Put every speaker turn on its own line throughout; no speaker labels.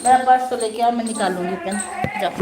मेरा पर्स तो लेके आओ, मैं निकालूंगी पेन। जाओ।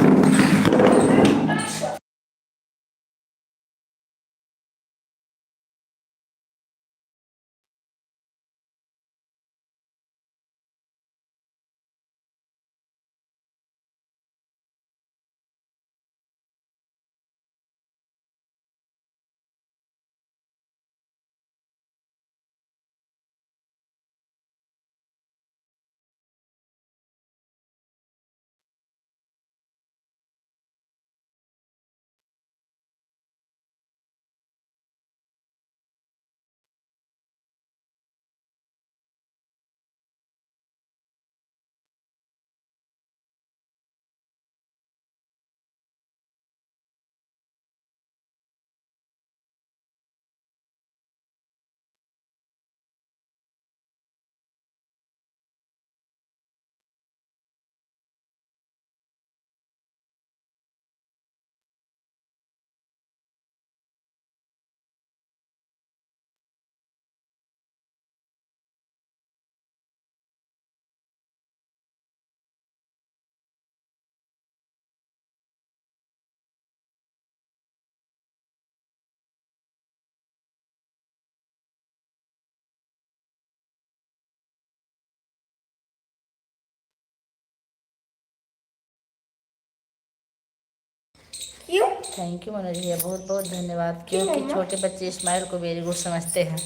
क्यों?
थैंक यू मनोज भैया, बहुत बहुत धन्यवाद। क्योंकि छोटे बच्चे स्माइल को वेरी गुड समझते हैं।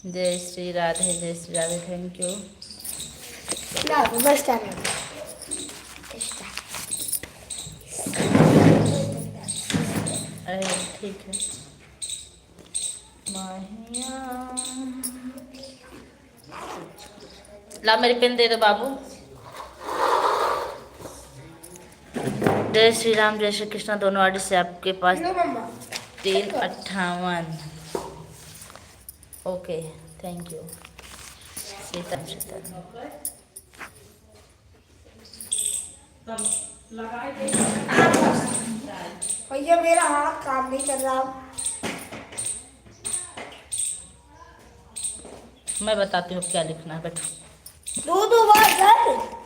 जय श्री राधे, जय श्री राधे, थैंक यू।
बस
अरे ठीक है। माहिया ला, मेरी पेन दे दो बाबू। जय श्री राम, जय श्री कृष्णा, दोनों आदि से आपके पास 358। Okay, thank you. Sita Sita
भैया मेरा हाथ काम नहीं कर रहा।
मैं बताती हूँ क्या लिखना है, बैठो।
दो बार सर।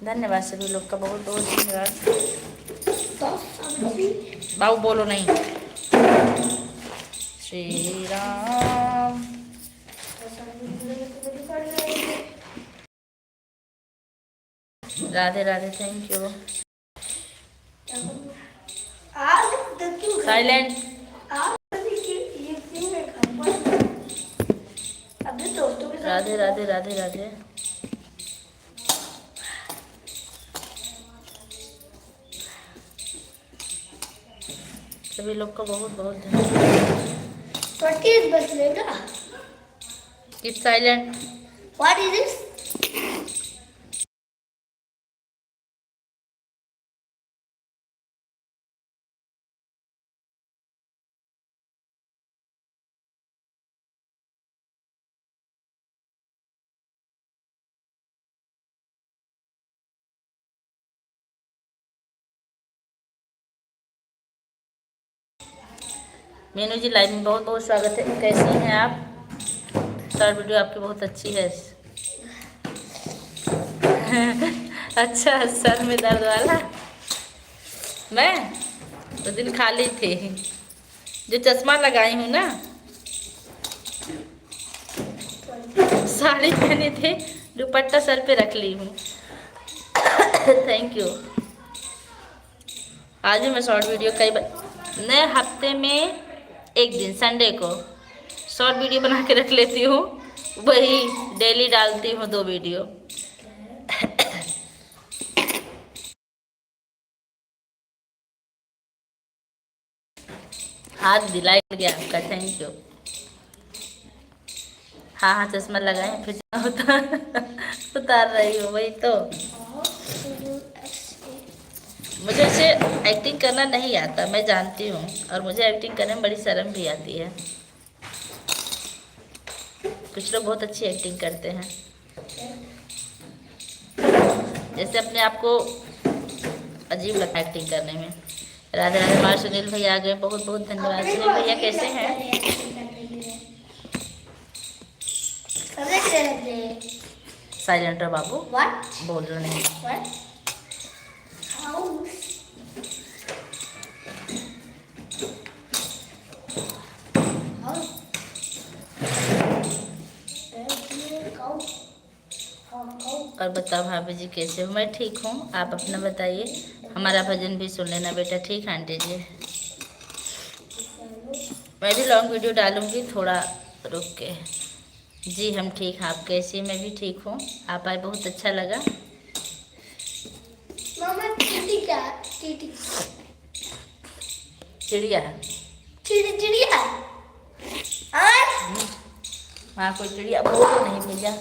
धन्यवाद सभी लोग का, बहुत बहुत धन्यवाद। बाबू बोलो नहीं। Shri Ram. Radhe Radhe, thank you. Silent. Radhe Radhe Radhe Radhe. सभी लोग को बहुत बहुत धन्यवाद। Keep silent.
What is this?
Meenu ji live में बहुत बहुत स्वागत है। कैसी हैं आप? शॉर्ट वीडियो आपकी बहुत अच्छी है। अच्छा, सर में दर्द वाला। मैं उस दिन खाली थी, जो चश्मा लगाई हूँ ना, साड़ी पहनी थी, दुपट्टा सर पे रख ली हूँ। Thank you. आज भी मैं शॉर्ट वीडियो नए हफ्ते में एक दिन संडे को शॉर्ट वीडियो बना के रख लेती हूँ, वही डेली डालती हूँ 2 वीडियो। हाथ दिलाई गया आपका, थैंक यू। हाँ हाँ, चश्मा लगाए फिर होता। उतार रही हूँ, वही तो। मुझे ऐसे एक्टिंग करना नहीं आता, मैं जानती हूँ, और मुझे एक्टिंग करने में बड़ी शर्म भी आती है। कुछ लोग बहुत अच्छी एक्टिंग करते हैं, जैसे अपने आप को अजीब लगता है एक्टिंग करने में। राधे राधे। हमारे सुनील भैया आ गए, बहुत बहुत धन्यवाद। सुनील भैया कैसे हैं? साइलेंट रहो बाबू, बोलना नहीं। और बताओ भाभी जी कैसे हो? मैं ठीक हूँ, आप अपना बताइए। हमारा भजन भी सुन लेना बेटा, ठीक है आंटी जी? मैं भी लॉन्ग वीडियो डालूंगी थोड़ा रुक के। जी हम ठीक हैं, आप कैसी? मैं भी ठीक हूँ, आप आए बहुत अच्छा लगा।
मामा चीटी क्या? चीटी
चिड़िया है।
चिड़िया
हाँ कोई चिड़िया बोलो नहीं भैया।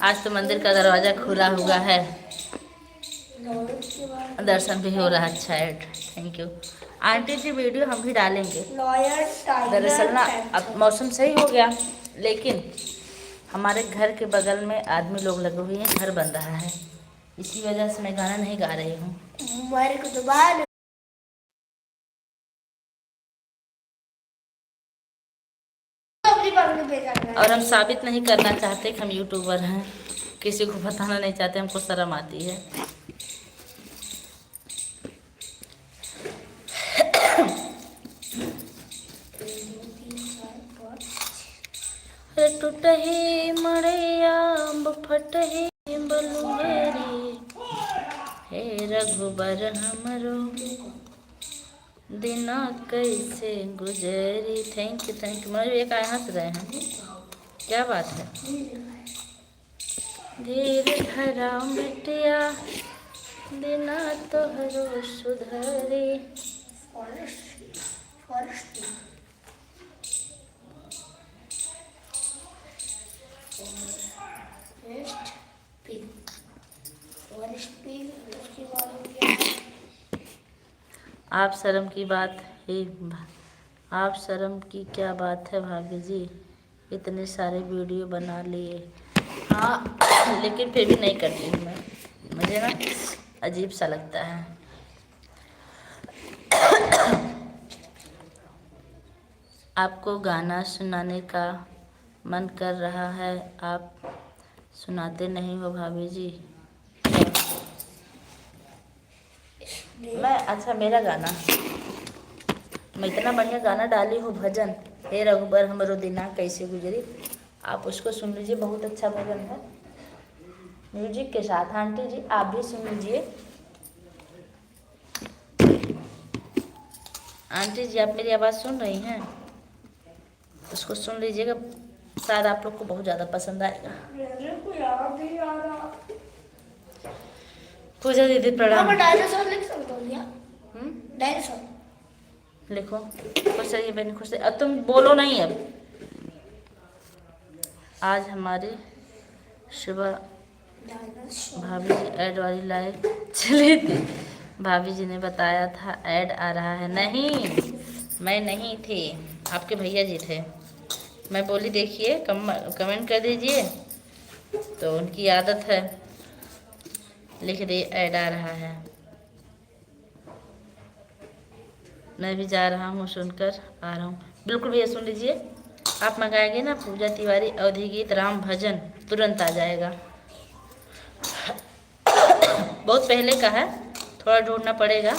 आज तो मंदिर का दरवाज़ा खुला हुआ है, दर्शन भी हो रहा है। अच्छा है, थैंक यू आंटी जी। वीडियो हम भी डालेंगे। दरअसल ना अब मौसम सही हो गया, लेकिन हमारे घर के बगल में आदमी लोग लगे हुए हैं, घर बन रहा है, इसी वजह से मैं गाना नहीं गा रही हूँ। और हम साबित नहीं करना चाहते कि हम यूट्यूबर हैं, किसी को बताना नहीं चाहते, हमको शर्म आती है। टूटही मड़ैया फटही बलुएरी, हे रघुबर हमरो दिना कैसे गुजरी। Thank you thank you. Manoj एक आए हंस रहे हैं, क्या बात है? धीरे धरा मिटिया दिना तोहरो सुधरी। आप शर्म की बात है, आप शर्म की क्या बात है भाभी जी, इतने सारे वीडियो बना लिए। हाँ लेकिन फिर भी नहीं करती हूँ मैं, मुझे ना अजीब सा लगता है। आपको गाना सुनाने का मन कर रहा है, आप सुनाते नहीं हो भाभी जी। मैं अच्छा मेरा गाना, मैं इतना बढ़िया गाना डाली हूँ भजन, हे रघुबर हमरो दिना कैसे गुजरी, आप उसको सुन लीजिए, बहुत अच्छा भजन है म्यूजिक के साथ। आंटी जी आप भी सुन लीजिए। आंटी जी आप मेरी आवाज़ सुन रही हैं? उसको सुन लीजिएगा, शायद आप लोग को बहुत ज़्यादा पसंद आएगा। पूजा दीदी प्रणाम।
डायनासोर लिख सकते हो क्या? डायनासोर
लिखो। खुश रहिए बहन, खुश रहिए। अब तुम बोलो नहीं। अब आज हमारी सुबह भाभी जी ऐड वाली लाइव चली थी, भाभी जी ने बताया था ऐड आ रहा है। नहीं मैं नहीं थी, आपके भैया जी थे। मैं बोली देखिए कमेंट कर दीजिए, तो उनकी आदत है, लिख दे ऐड आ रहा है। मैं भी जा रहा हूँ, सुनकर आ रहा हूँ। बिल्कुल भैया सुन लीजिए, आप मंगाएंगे ना पूजा तिवारी अवधि गीत राम भजन, तुरंत आ जाएगा। बहुत पहले का है, थोड़ा ढूंढना पड़ेगा।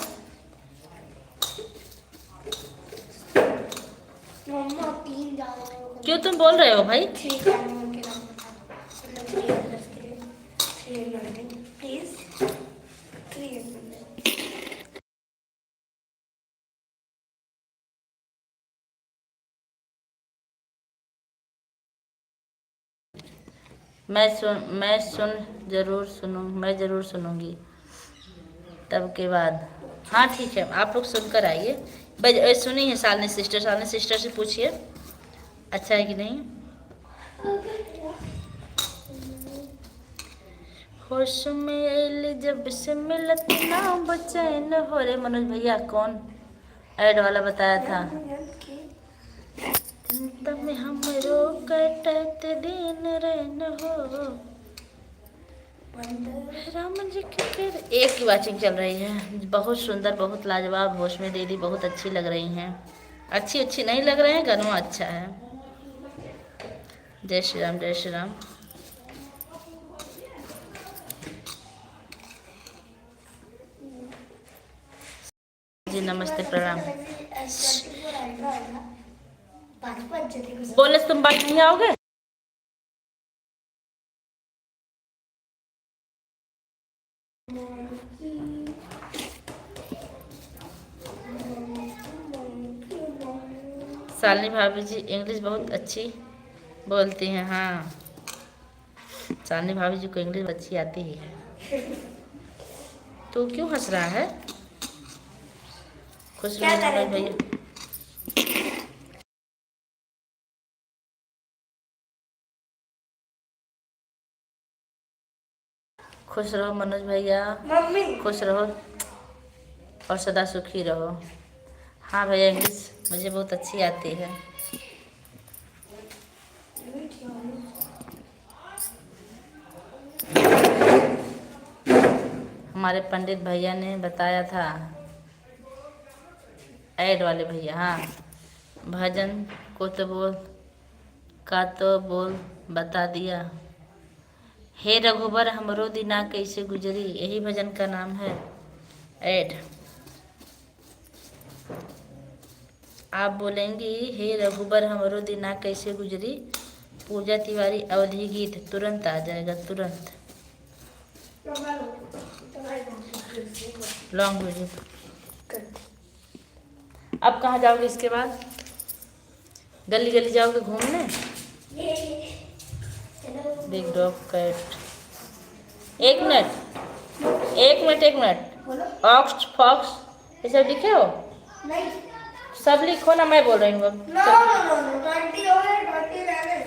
क्यों तुम बोल रहे हो भाई?
3 का नंबर के नाम बताओ, मतलब 3 के लिए 300 प्लीज 300।
मैं ज़रूर सुनूंगी तब के बाद। हाँ ठीक है, आप लोग सुनकर आइए। सुनी है सालनी सिस्टर से पूछिए अच्छा है कि नहीं। होश में आइल जब से मिलत ना बेचैन हो रे। मनोज भैया कौन ऐड वाला बताया था? तब हमरो कटत दिन रैन हो राम जी के फिर एक की वाचिंग चल रही है। बहुत सुंदर, बहुत लाजवाब। होश में दीदी बहुत अच्छी लग रही हैं। अच्छी नहीं लग रहे हैं, गाना अच्छा है। जय श्री राम, जय श्री राम। जी नमस्ते, प्रणाम। बोले से तुम बात नहीं आओगे? शालिनी भाभी जी इंग्लिश बहुत अच्छी बोलती हैं। हाँ, शालिनी भाभी जी को इंग्लिश अच्छी आती ही है। तू क्यों हंस रहा है? खुश रहो भैया। खुश रहो मनोज भैया, खुश रहो और सदा सुखी रहो। हाँ भैया, इंग्लिश मुझे बहुत अच्छी आती है। हमारे पंडित भैया ने बताया था, ऐड वाले भैया। हाँ, भजन को तो बोल बता दिया। हे रघुबर हमरो दिना कैसे गुजरी, यही भजन का नाम है ऐड। आप बोलेंगी हे रघुबर हमरो दिना कैसे गुजरी, पूजा तिवारी अवधि गीत तुरंत आ जाएगा, तुरंत। Long video. अब कहाँ जाओगे इसके बाद? गली गली जाओगे घूमने? Big dog cat. एक मिनट। ऑक्स फॉक्स ये सब लिखे हो?
नहीं,
सब लिखो ना, मैं बोल रही हूँ अब।
नो 20 हो गए, 20 रह गए।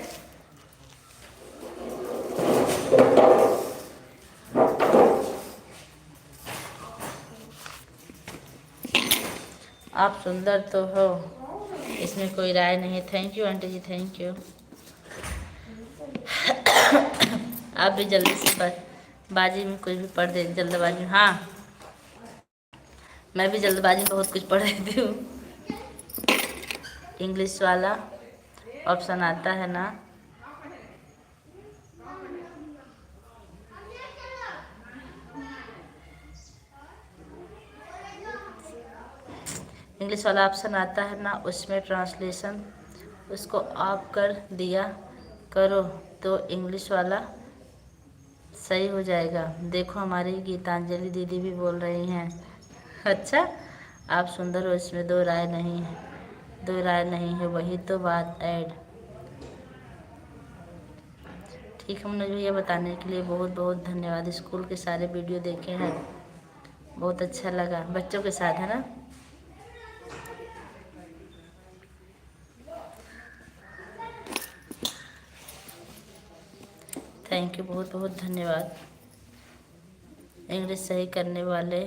आप सुंदर तो हो, इसमें कोई राय नहीं। Thank you aunty ji, thank you. आप भी जल्दी से बाजी में कुछ भी पढ़ दे, जल्दबाजी में। हाँ, मैं भी जल्दबाजी में बहुत कुछ पढ़ देती हूँ। इंग्लिश वाला ऑप्शन आता है ना? इंग्लिश वाला ऑप्शन आता है ना, उसमें ट्रांसलेशन उसको आप कर दिया करो तो इंग्लिश वाला सही हो जाएगा। देखो हमारी गीतांजलि दीदी भी बोल रही हैं। अच्छा, आप सुंदर हो, इसमें दो राय नहीं है, वही तो बात ऐड। ठीक है मनोज भैया, बताने के लिए बहुत बहुत धन्यवाद। स्कूल के सारे वीडियो देखे हैं, बहुत अच्छा लगा। बच्चों के साथ है ना? थैंक यू, बहुत बहुत धन्यवाद। इंग्लिश सही करने वाले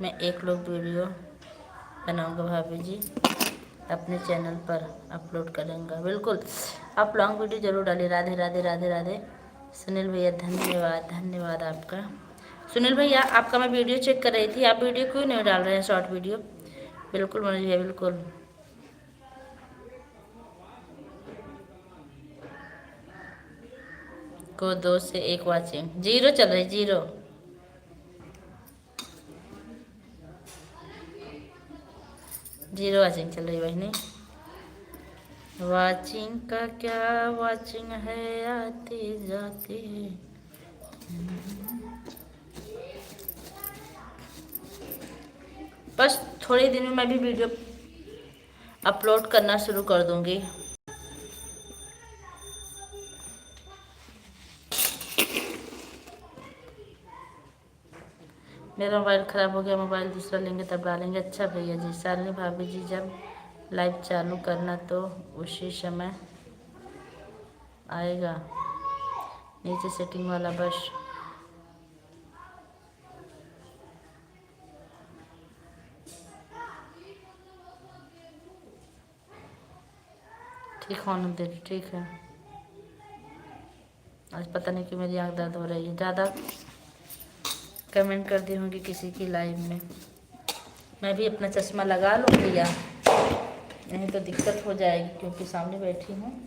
मैं एक लोग वीडियो बनाऊंगा भाभी जी, अपने चैनल पर अपलोड करेंगे। बिल्कुल, आप लॉन्ग वीडियो जरूर डालिए। राधे राधे राधे राधे। सुनील भैया धन्यवाद आपका। सुनील भैया, आपका मैं वीडियो चेक कर रही थी, आप वीडियो क्यों नहीं डाल रहे हैं, शॉर्ट वीडियो? बिल्कुल मनोज भैया, बिल्कुल। को 2 से 1 वाचिंग, 0 चल रही, 0। वाचिंग चल रही बहनी। वाचिंग का क्या वाचिंग है, आते जाते। बस थोड़े दिन में मैं भी वीडियो अपलोड करना शुरू कर दूंगी। मेरा मोबाइल ख़राब हो गया, मोबाइल दूसरा लेंगे तब डालेंगे। अच्छा भैया जी। शालिनी भाभी जी जब लाइव चालू करना तो उसी समय आएगा नीचे सेटिंग वाला बस। ठीक होने दे, ठीक है। आज पता नहीं क्यों मेरी आँख दर्द हो रही है। ज़्यादा कमेंट कर दी होंगी किसी की लाइव में। मैं भी अपना चश्मा लगा लूँ भैया, नहीं तो दिक्कत हो जाएगी क्योंकि सामने बैठी हूँ।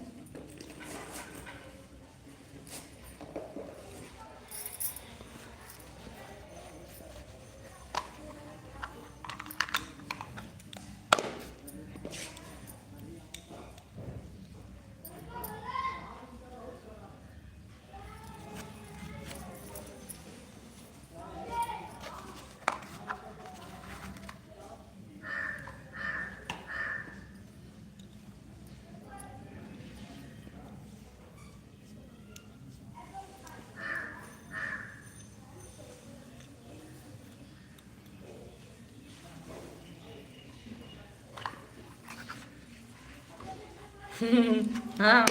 हाँ,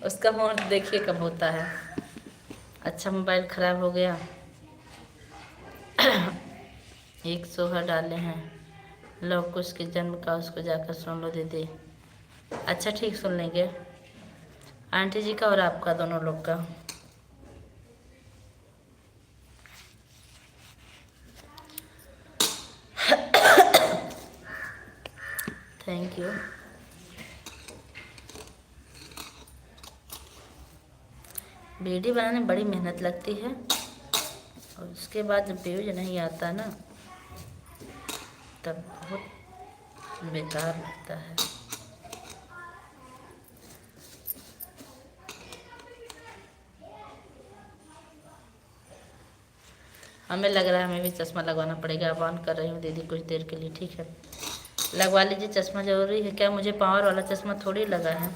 उसका मूड देखिए कब होता है। अच्छा मोबाइल ख़राब हो गया। एक सोहा डाले हैं, लोग उसके जन्म का उसको जाकर सुन लो दीदी। अच्छा ठीक, सुन लेंगे आंटी जी का और आपका, दोनों लोग का। Thank you. वीडियो बनाने में बड़ी मेहनत लगती है और उसके बाद जब व्यूज नहीं आता ना तब बहुत बेकार लगता है। हमें लग रहा है हमें भी चश्मा लगवाना पड़ेगा। अब ऑन कर रही हूँ दीदी कुछ देर के लिए, ठीक है। लगवा लीजिए चश्मा, ज़रूरी है क्या? मुझे पावर वाला चश्मा थोड़ी लगा है,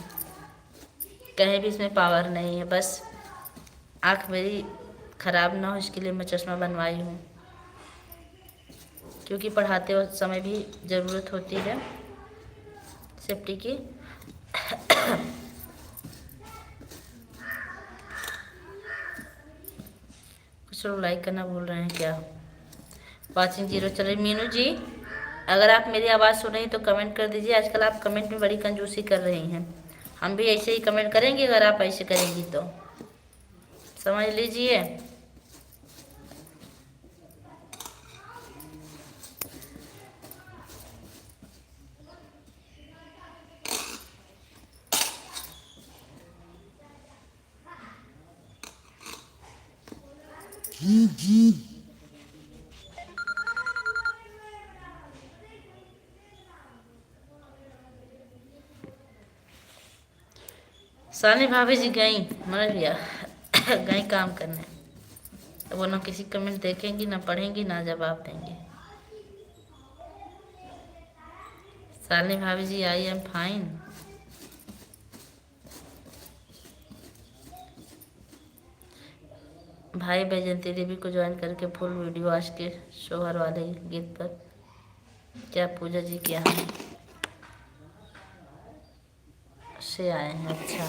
कहीं भी इसमें पावर नहीं है। बस आँख मेरी ख़राब ना हो इसके लिए मैं चश्मा बनवाई हूँ, क्योंकि पढ़ाते वक्त समय भी ज़रूरत होती है सेफ्टी की। कुछ लोग लाइक करना भूल रहे हैं क्या? वाचिंग 0 चल रही। मीनू जी अगर आप मेरी आवाज़ सुन रही हैं तो कमेंट कर दीजिए। आजकल आप कमेंट में बड़ी कंजूसी कर रही हैं, हम भी ऐसे ही कमेंट करेंगे अगर आप ऐसे करेंगी तो, समझ लीजिए। सानी भाभी जी गई मन लिया गई काम करने, तो वो ना किसी कमेंट देखेंगी ना पढ़ेंगी ना जवाब देंगी। सानी भाभी जी आई एम फाइन। भाई बैजंती देवी को ज्वाइन करके फुल वीडियो आज के शोहर वाले गीत पर क्या पूजा जी के यहाँ से आए हैं। अच्छा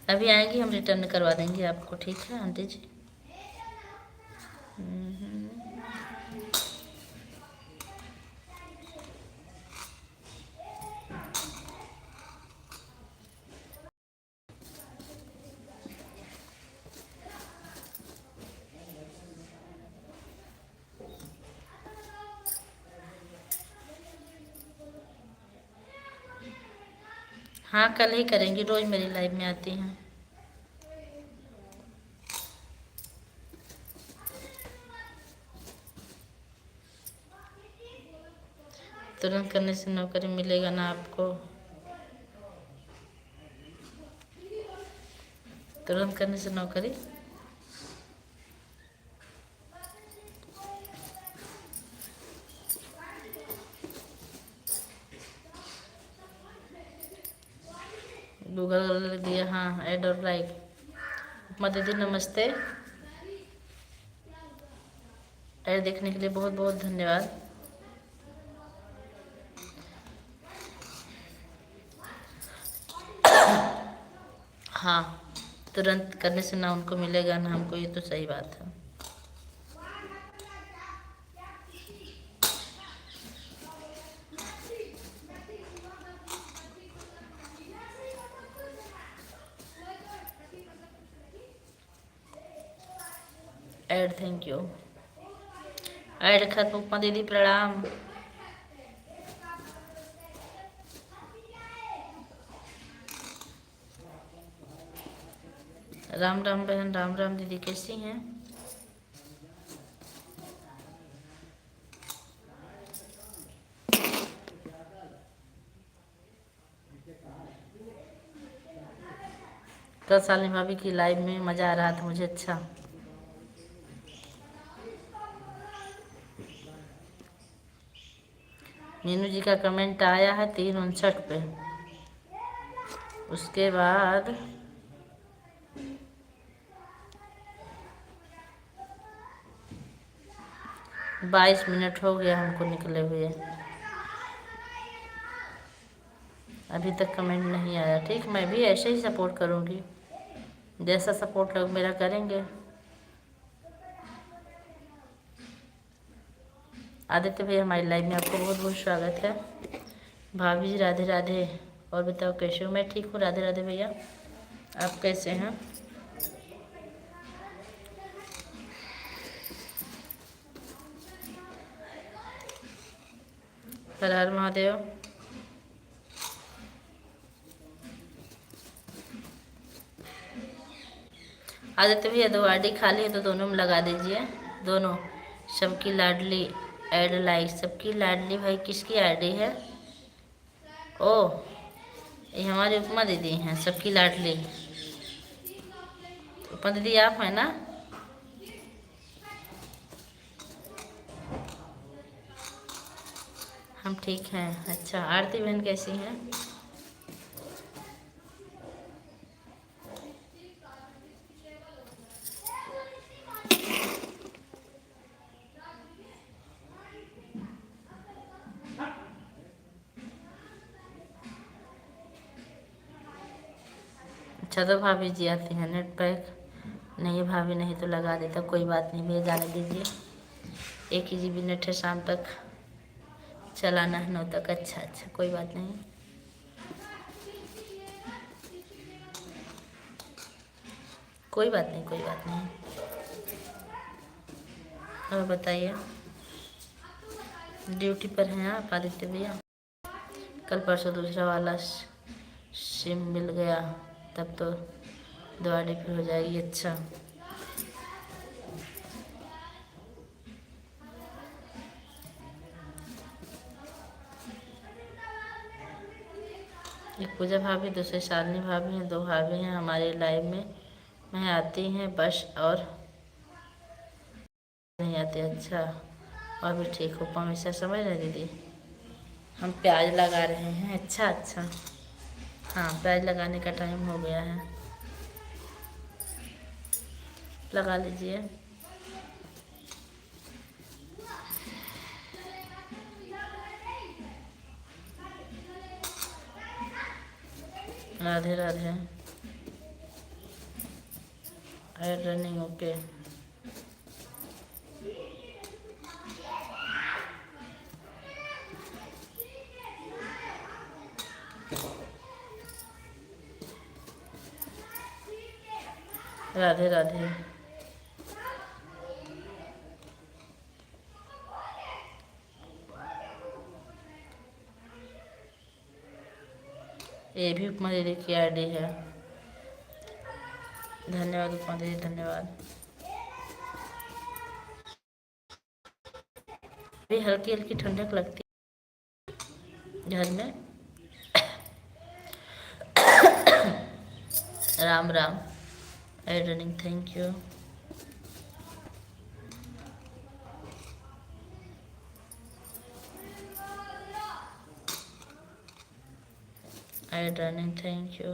अभी आएंगी, हम रिटर्न करवा देंगे आपको, ठीक है आंटी जी। हाँ कल ही करेंगी, रोज़ मेरी लाइव में आती हैं। तुरंत करने से नौकरी मिलेगा ना आपको। तुरंत करने से नौकरी गूगल कर दिया। हाँ, ऐड और लाइक। उपमा दीदी नमस्ते। ऐड देखने के लिए बहुत बहुत धन्यवाद। हाँ, तुरंत करने से ना उनको मिलेगा ना हमको, ये तो सही बात है। Add thank you. ऐड खत्म। उपमा दीदी प्रणाम। राम राम बहन, राम राम दीदी, कैसी हैं? कल सालनी भाभी की लाइव में मज़ा आ रहा था मुझे। अच्छा, मीनू जी का कमेंट आया है 3:59 पे। उसके बाद 22 मिनट हो गया हमको निकले हुए, अभी तक कमेंट नहीं आया। ठीक, मैं भी ऐसे ही सपोर्ट करूँगी, जैसा सपोर्ट लोग मेरा करेंगे। आदित्य भैया हमारी लाइव में आपको बहुत बहुत स्वागत है। भाभी जी राधे राधे। और बताओ कैसे हो? मैं ठीक हूँ, राधे राधे भैया, आप कैसे हैं? हर हर महादेव। आदित्य भैया 2 आईडी खाली है तो दोनों में लगा दीजिए, दोनों। सबकी लाडली ऐड लाइक। सबकी लाडली भाई किसकी आईडी है? ओ, ये हमारी उपमा दीदी हैं, सबकी लाडली। उपमा दीदी आप हैं ना? हम ठीक हैं। अच्छा, आरती बहन कैसी हैं? अच्छा, तो भाभी जी आती हैं नेट पैक? नहीं भाभी, नहीं तो लगा देता, कोई बात नहीं भैया, जाने दीजिए। 1 ही GB नेट है, शाम तक चलाना है, 9 तक। अच्छा अच्छा, कोई बात नहीं, कोई बात नहीं, कोई बात नहीं। और बताइए, ड्यूटी पर हैं आप आदित्य भैया? कल परसों दूसरा वाला सिम मिल गया, तब तो दिवाली फिर हो जाएगी। अच्छा, एक पूजा भाभी, दूसरी शालिनी भाभी हैं, 2 भाभी हैं हमारे लाइव में। मैं आती हैं बस, और नहीं आती। अच्छा, और भी ठीक हो हमेशा, समझ रहे दीदी? हम प्याज लगा रहे हैं। अच्छा अच्छा, हाँ, प्याज लगाने का टाइम हो गया है, लगा लीजिए। राधे राधे। Running okay. राधे राधे। ये भी उपमा दीदी की आईडी है। धन्यवाद उपमा दीदी, धन्यवाद। अभी हल्की हल्की ठंडक लगती घर में। Ram Ram. Ad running, thank you. Ad running, thank you.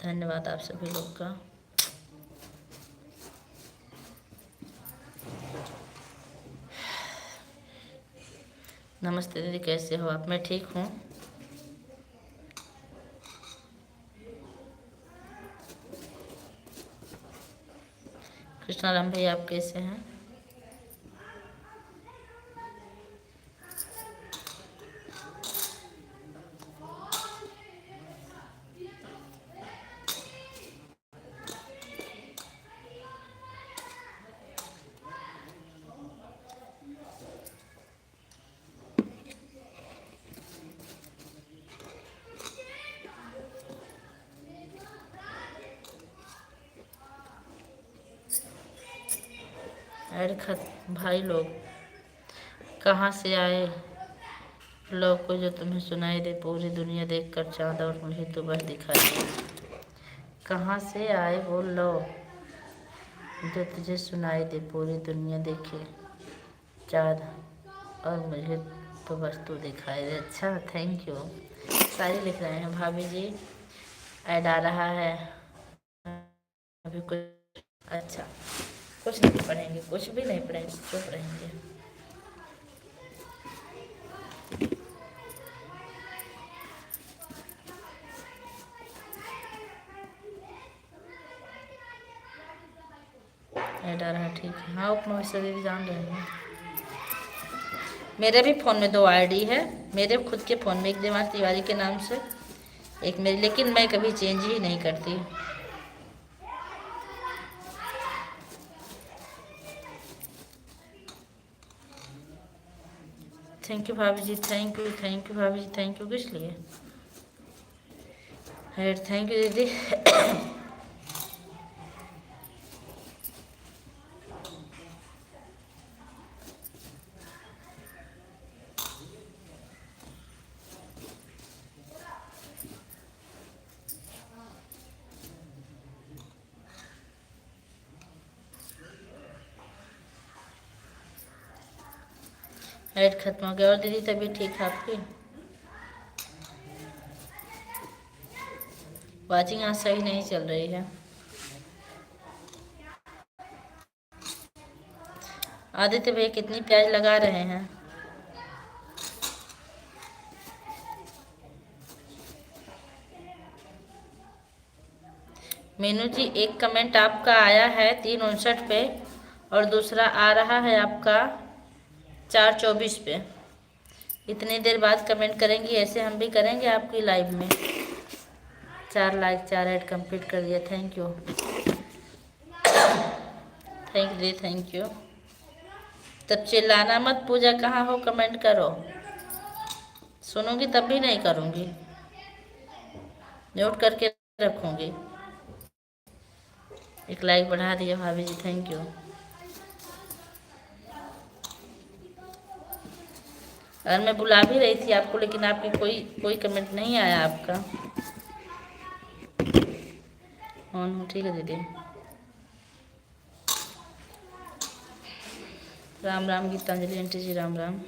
धन्यवाद आप सभी लोग का। नमस्ते दीदी, कैसे हो आप? मैं ठीक हूँ। कृष्णाराम भाई, आप कैसे हैं? ऐड खत भाई लोग कहाँ से आए? लोग को जो तुम्हें सुनाई दे पूरी दुनिया देखकर चाँद, और मुझे तो बस दिखाई दे। कहाँ से आए वो लो जो तुझे सुनाई दे पूरी दुनिया देखे चाँद, और मुझे तो बस तू दिखाई दे। अच्छा, थैंक यू। सारी लिख रहे हैं भाभी जी। ऐड आ रहा है अभी कुछ। अच्छा, कुछ नहीं पढ़ेंगे, कुछ भी नहीं पढ़ेंगे, चुप रहेंगे। ऐड आ रहा है, ठीक है। हाँ, उपमा दीदी जान रहे हैं। मेरे भी फ़ोन में 2 आईडी है। मेरे खुद के फ़ोन में एक देवांश तिवारी के नाम से, एक मेरी, लेकिन मैं कभी चेंज ही नहीं करती। थैंक यू भाभी जी, थैंक यू, थैंक यू भाभी जी, थैंक यू। किस लिए? थैंक यू दीदी। ऐड खत्म हो गया। और दीदी तबीयत ठीक है आपकी? वाचिंग आज सही नहीं चल रही है। आदित्य भैया कितनी प्याज लगा रहे हैं? मीनू जी, एक कमेंट आपका आया है 3:59 पे, और दूसरा आ रहा है आपका 4:24 पे। इतनी देर बाद कमेंट करेंगी? ऐसे हम भी करेंगे आपकी लाइव में। 4 लाइक 4 ऐड कंप्लीट कर दिया, thank you. Thank you the, thank you. तब चिल्लाना मत, पूजा कहाँ हो कमेंट करो। सुनूंगी तब भी नहीं करूँगी, नोट करके रखूँगी। एक लाइक बढ़ा दिया भाभी जी, थैंक यू। और मैं बुला भी रही थी आपको, लेकिन आपकी कोई कमेंट नहीं आया आपका। ऑन हो, ठीक है दीदी। राम राम गीतांजलि आंटी जी, राम राम।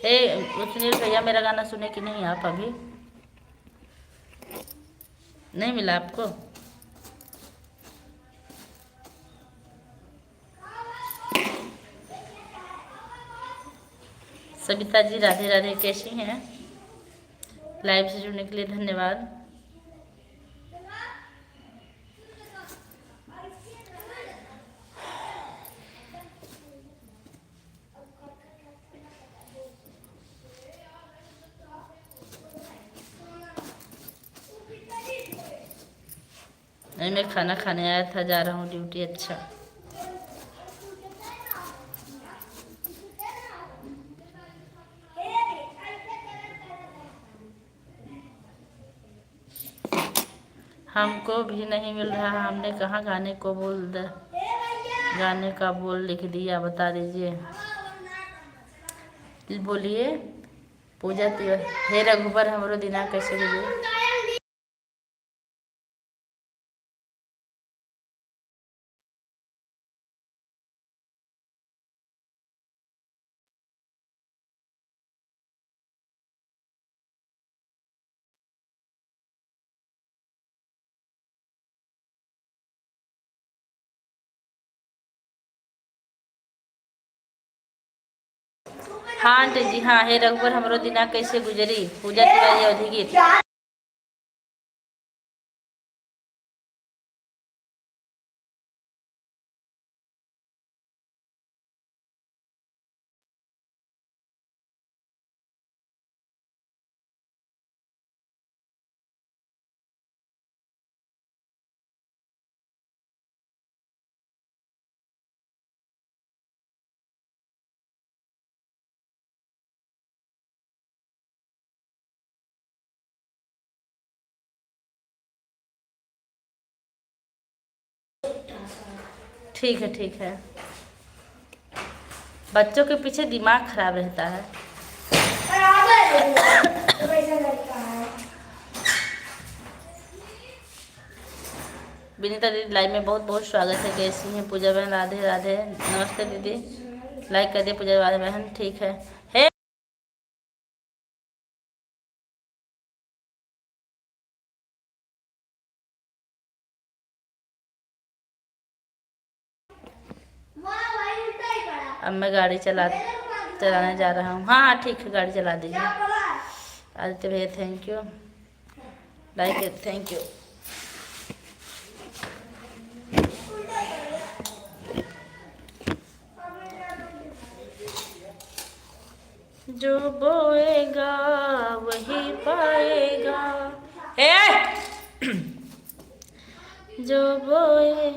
हे सुनील भैया, मेरा गाना सुने कि नहीं आप? अभी नहीं मिला आपको? सविता जी, राधे राधे, कैसी हैं? लाइव से जुड़ने के लिए धन्यवाद। नहीं, मैं खाना खाने आया था, जा रहा हूँ ड्यूटी। अच्छा, हमको भी नहीं मिल रहा, हमने कहाँ गाने का बोल लिख दिया, बता दीजिए। बोलिए पूजा तिवारी। हे रघुबर हमरो दिना कैसे गुजरे। हाँ आंटी जी, हाँ। हे रघुबर हमरो दिना कैसे गुजरी, पूजा तिवारी अवधि गीत। ठीक है, ठीक है। बच्चों के पीछे दिमाग खराब रहता है। विनीता दीदी लाइव में बहुत बहुत स्वागत है। कैसी हैं पूजा बहन? राधे राधे, नमस्ते दीदी। लाइक कर दिए पूजा बहन, ठीक है। हे अब मैं गाड़ी चलाने जा रहा हूँ। हाँ हाँ ठीक है, गाड़ी चला दीजिए। आदित्य भैया thank you, like thank you. जो बोएगा वही पाएगा। हे जो बोए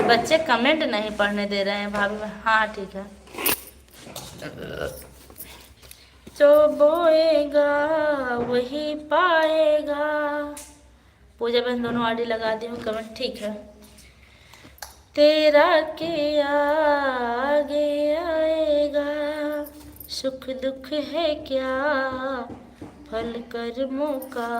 बच्चे कमेंट नहीं पढ़ने दे रहे हैं भाभी। हाँ ठीक है। जो बोएगा वही पाएगा। पूजा बहन दोनों आड़ी लगा दी हूँ, कमेंट ठीक है। तेरा के आगे आएगा, सुख दुख है क्या फल कर्मों का।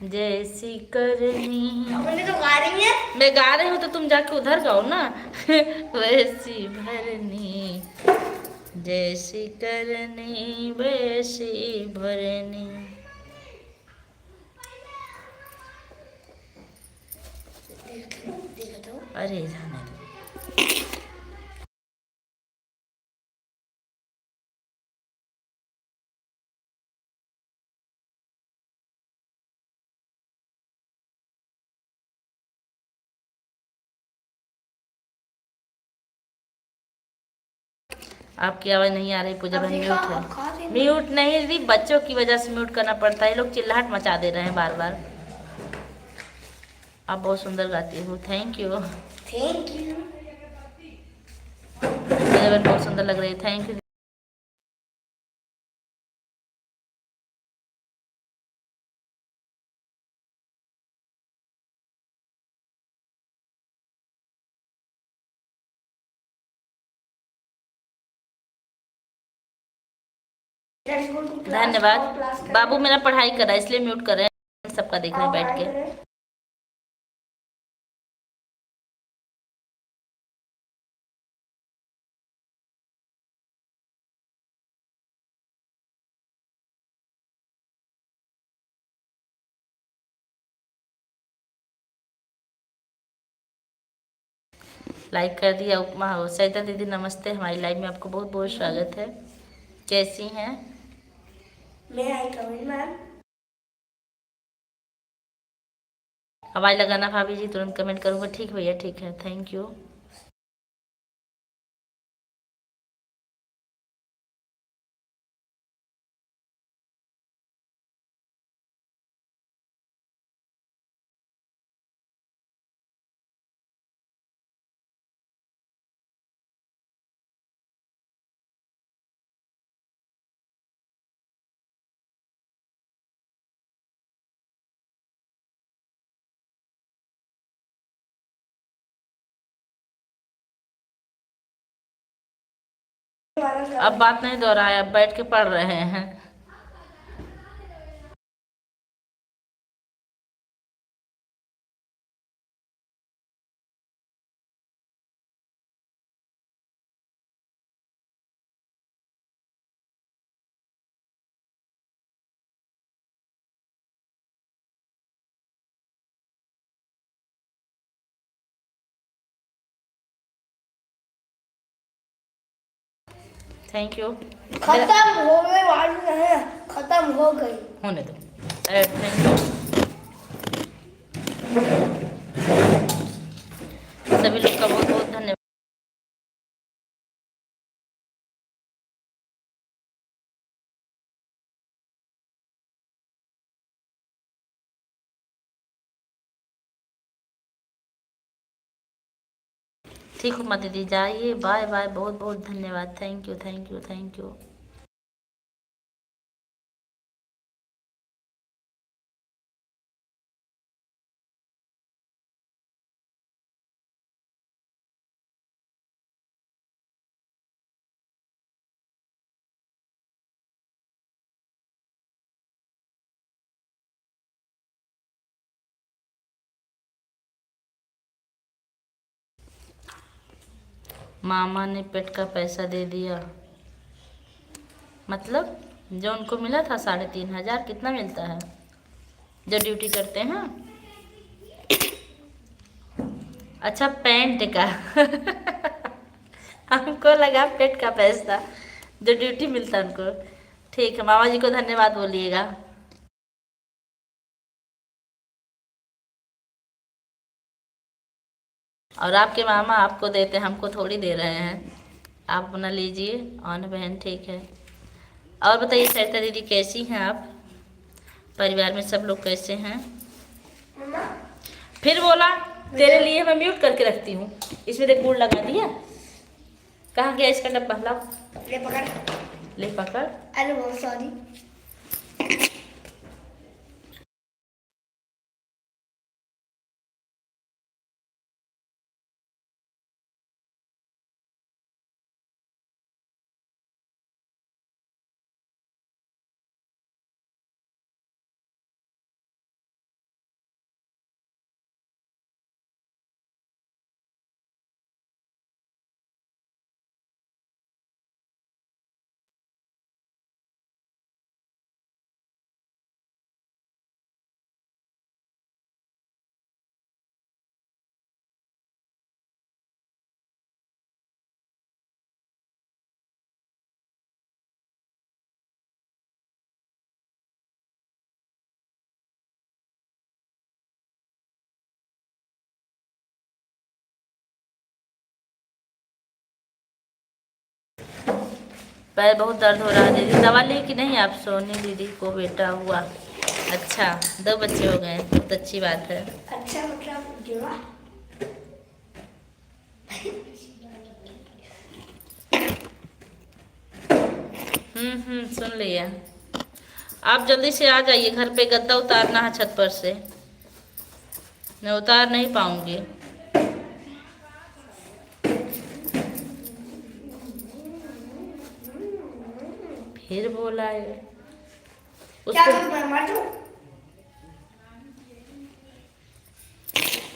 जैसी करनी। तो गा रही है, मैं गा रही हूँ तो तुम जाके उधर गाओ ना। वैसी भरनी, जैसी करनी वैसी भरनी। अरे जाने दो। आपकी आवाज़ नहीं आ रही पूजा बहन, म्यूट है। म्यूट नहीं दीदी, बच्चों की वजह से म्यूट करना पड़ता है, लोग चिल्लाहट मचा दे रहे हैं बार बार। आप बहुत सुंदर गाती हो, थैंक यू। थैंक यू, पूजा बहन बहुत सुंदर लग रही है, थैंक यू। धन्यवाद। बाबू मेरा पढ़ाई कर रहा है इसलिए म्यूट कर रहे हैं, सबका देख रहे हैं बैठ के। लाइक कर दिया। उपमा हो सैदा दीदी नमस्ते, हमारी लाइव में आपको बहुत बहुत स्वागत है। कैसी हैं?
मैं आई कमिंग मैम।
आवाज़ लगाना भाभी जी, तुरंत कमेंट करूँगा। ठीक भैया, ठीक है, थैंक यू। अब बात नहीं दोहराए, अब बैठ के पढ़ रहे हैं। Thank you.
खत्म होने वाली है, खत्म हो गई।
होने दो। थैंक यू सभी लोग का, बहुत बहुत धन्यवाद। ठीक हो मत दीदी, जाइए, बाय बाय, बहुत बहुत धन्यवाद। Thank you, thank you, thank you. मामा ने पेट का पैसा दे दिया, मतलब जो उनको मिला था 3,500, कितना मिलता है जो ड्यूटी करते हैं? अच्छा, पैंट का हमको लगा पेट का पैसा जो ड्यूटी मिलता है उनको। ठीक है, मामा जी को धन्यवाद बोलिएगा। और आपके मामा आपको देते हैं, हमको थोड़ी दे रहे हैं। आप अपना लीजिए। और बहन ठीक है। और बताइए सरिता दीदी, कैसी हैं आप? परिवार में सब लोग कैसे हैं? फिर बोला, तेरे लिए मैं म्यूट करके रखती हूँ। इसमें देख गुड़ लगा दिया। कहाँ गया इसका डब्बा? लाओ,
ले पकड़।
ले पकड़।
अरे बहुत सॉरी।
पैर बहुत दर्द हो रहा है दीदी, दवा ली कि नहीं आप? सोनी दीदी को बेटा हुआ, अच्छा 2 बच्चे हो गए, बहुत अच्छी बात है।
अच्छा मतलब जुआ।
सुन लिया। आप जल्दी से आ जाइए घर पे, गद्दा उतारना है छत पर से, मैं उतार नहीं पाऊंगी। फिर बोला है
क्या
उसको।
तुम मैं मर जाऊं?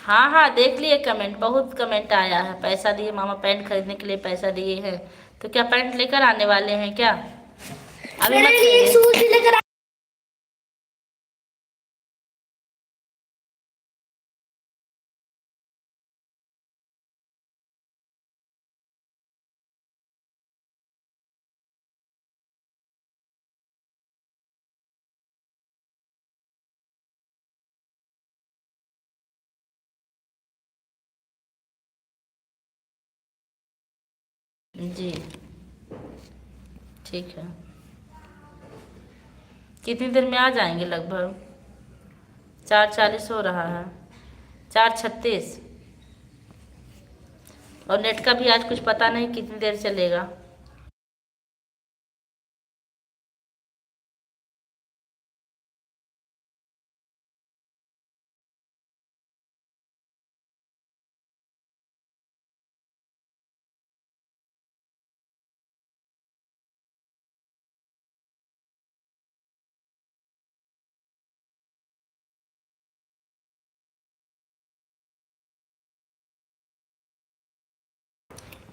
हाँ हाँ, देख लिए कमेंट, बहुत कमेंट आया है। पैसा दिए मामा, पैंट खरीदने के लिए पैसा दिए हैं, तो क्या पैंट लेकर आने वाले हैं क्या? अभी मत
मेरे लिए एक
खरीदे।
शूज लेकर
जी ठीक है। कितनी देर में आ जाएंगे? लगभग 4:40 हो रहा है, 4:36। और नेट का भी आज कुछ पता नहीं कितनी देर चलेगा।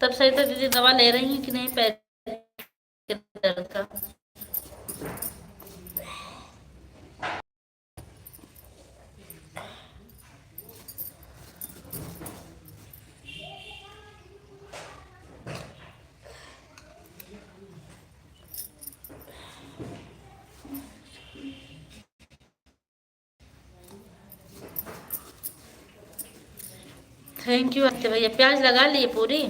तब सही तो दीदी दवा ले रही हैं कि नहीं पैर के दर्द का? थैंक यू आते भैया। प्याज लगा लिए पूरी?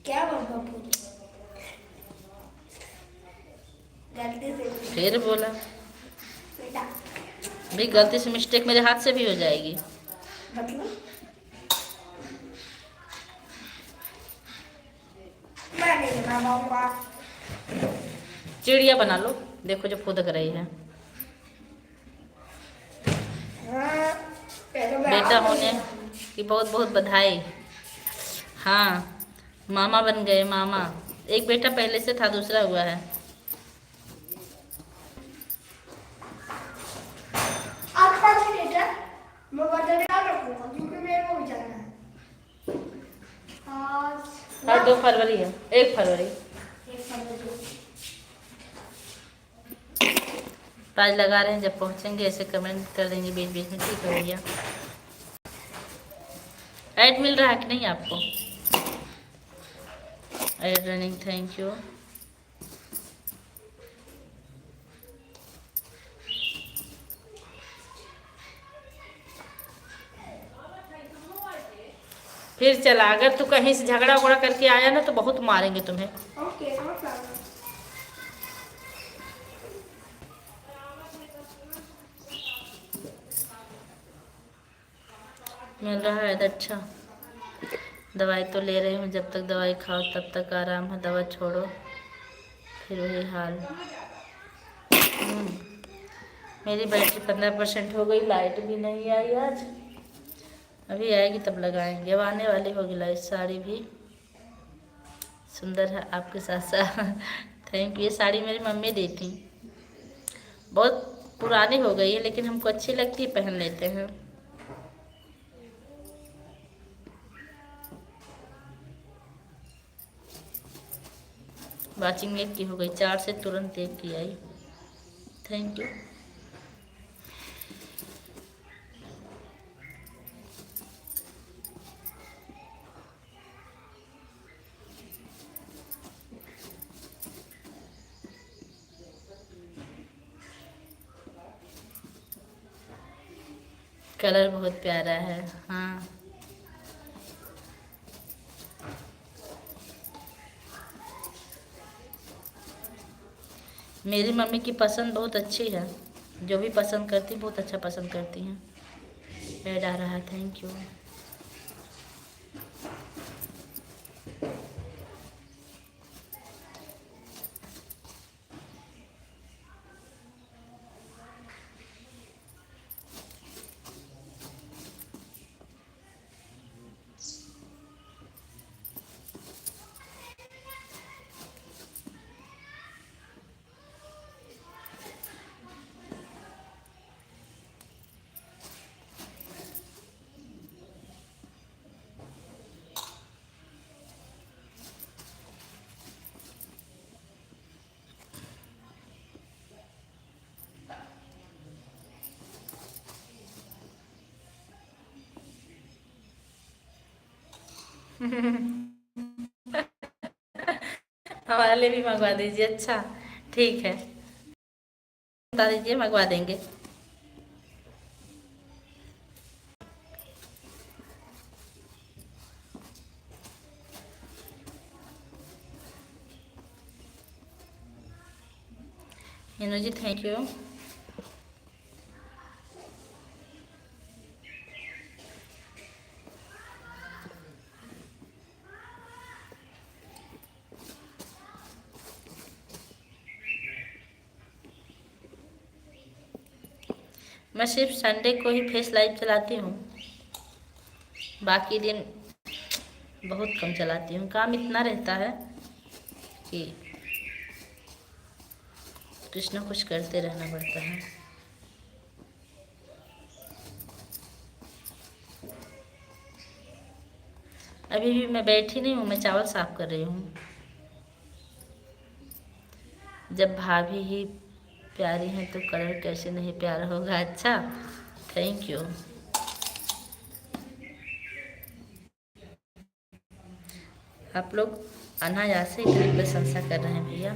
क्या बाबा पूरी गलती से
फिर बोला
बेटा,
भाई, गलती से मिस्टेक मेरे हाथ से भी हो जाएगी।
मतलब मैं नहीं बनाऊंगा।
चिड़िया बना लो, देखो जो फुदक रही है।
हाँ, पहले मैं
बेटा
आप
होने की बहुत बहुत बधाई। हाँ, मामा बन गए मामा। एक बेटा पहले से था, दूसरा हुआ है।
आप 5 मिनट है, मैं बर्थडे याद रखूंगा क्योंकि मेरे को भी जाना है आज।
आज 2 फरवरी है, 1 फरवरी।
1 फरवरी।
प्राइज लगा रहे हैं, जब पहुंचेंगे ऐसे कमेंट कर देंगे बीच बीच में। ठीक है भैया। ऐड मिल रहा है कि नहीं आपको? Add running, thank you. फिर चला, अगर तू कहीं से झगड़ा उगड़ा करके आया ना तो बहुत मारेंगे तुम्हें।
Okay, no problem.
मिल रहा है तो अच्छा। दवाई तो ले रही हूँ, जब तक दवाई खाओ तब तक आराम है, दवा छोड़ो फिर वही हाल। मेरी बैटरी 15% हो गई, लाइट भी नहीं आई आज। अभी आएगी तब लगाएंगे। अब आने वाली होगी लाइट। साड़ी भी सुंदर है आपके साथ साथ। Thank you. ये साड़ी मेरी मम्मी दी थी, बहुत पुरानी हो गई है लेकिन हमको अच्छी लगती है, पहन लेते हैं। वाचिंग 1 की हो गई, 4 से तुरंत 1 की आई। Thank you. कलर बहुत प्यारा है। हाँ, मेरी मम्मी की पसंद बहुत अच्छी है, जो भी पसंद करती बहुत अच्छा पसंद करती हैं। ऐड आ रहा है, थैंक यू। हमारे लिए भी मंगवा दीजिए। अच्छा ठीक है, बता दीजिए, मंगवा देंगे। हीनू जी थैंक यू। मैं सिर्फ संडे को ही फेस लाइव चलाती हूँ, बाकी दिन बहुत कम चलाती हूँ। काम इतना रहता है कि कुछ ना कुछ करते रहना पड़ता है। अभी भी मैं बैठी नहीं हूँ, मैं चावल साफ कर रही हूँ। जब भाभी ही प्यारी हैं तो कलर कैसे नहीं प्यारा होगा। अच्छा, थैंक यू। आप लोग अनायास से इतनी प्रशंसा कर रहे हैं भैया।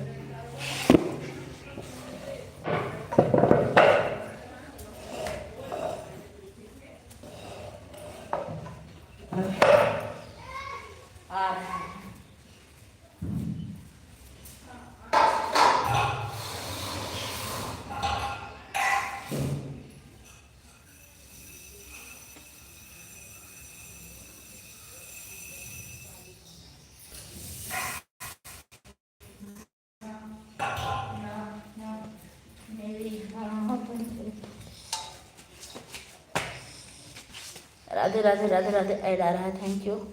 राधे राधे राधे राधे ऐड आ रहा है, थैंक यू।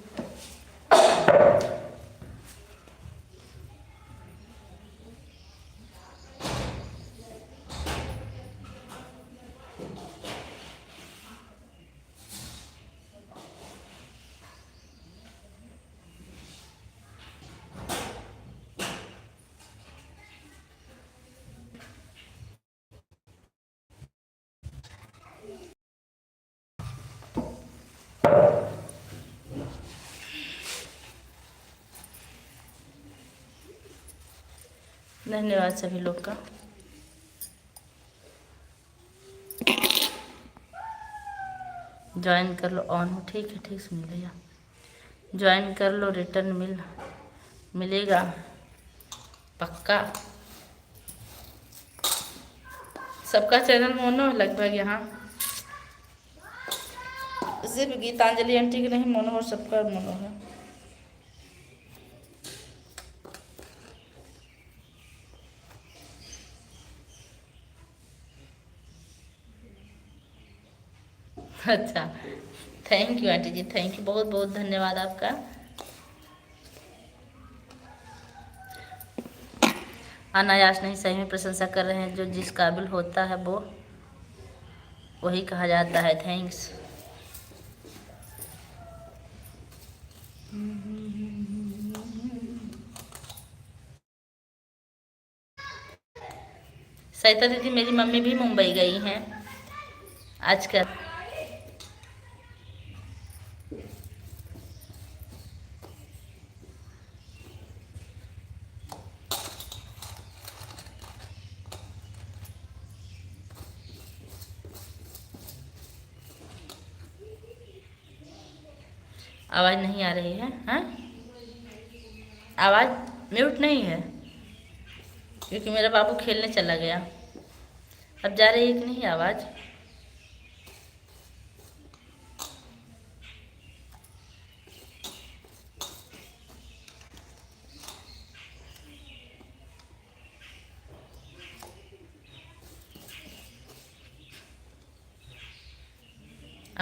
धन्यवाद सभी लोग का। ज्वाइन कर लो, ऑन हो, ठीक है, ठीक सुन भैया। ज्वाइन कर लो, रिटर्न मिलेगा पक्का। सबका चैनल मोनो है लगभग यहाँ, सिर्फ गीतांजलि आंटी के नहीं मोनो, और सबका मोनो है। अच्छा, thank you aunty ji, thank you, बहुत बहुत धन्यवाद आपका। अनायास नहीं, सही में प्रशंसा कर रहे हैं। जो जिस काबिल होता है वो वही कहा जाता है। थैंक्स। सरिता दीदी, मेरी मम्मी भी मुंबई गई हैं आजकल। आवाज़ नहीं आ रही है? हाँ, आवाज़ म्यूट नहीं है क्योंकि मेरा बाबू खेलने चला गया। अब जा रही है कि नहीं आवाज़?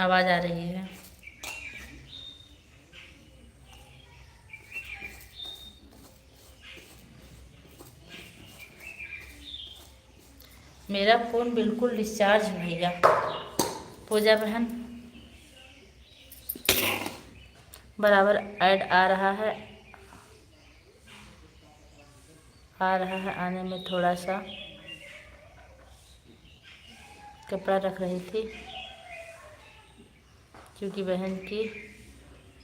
आवाज़ आ रही है? मेरा फ़ोन बिल्कुल डिस्चार्ज है भैया। पूजा बहन, बराबर ऐड आ रहा है, आने में थोड़ा सा कपड़ा रख रही थी क्योंकि बहन की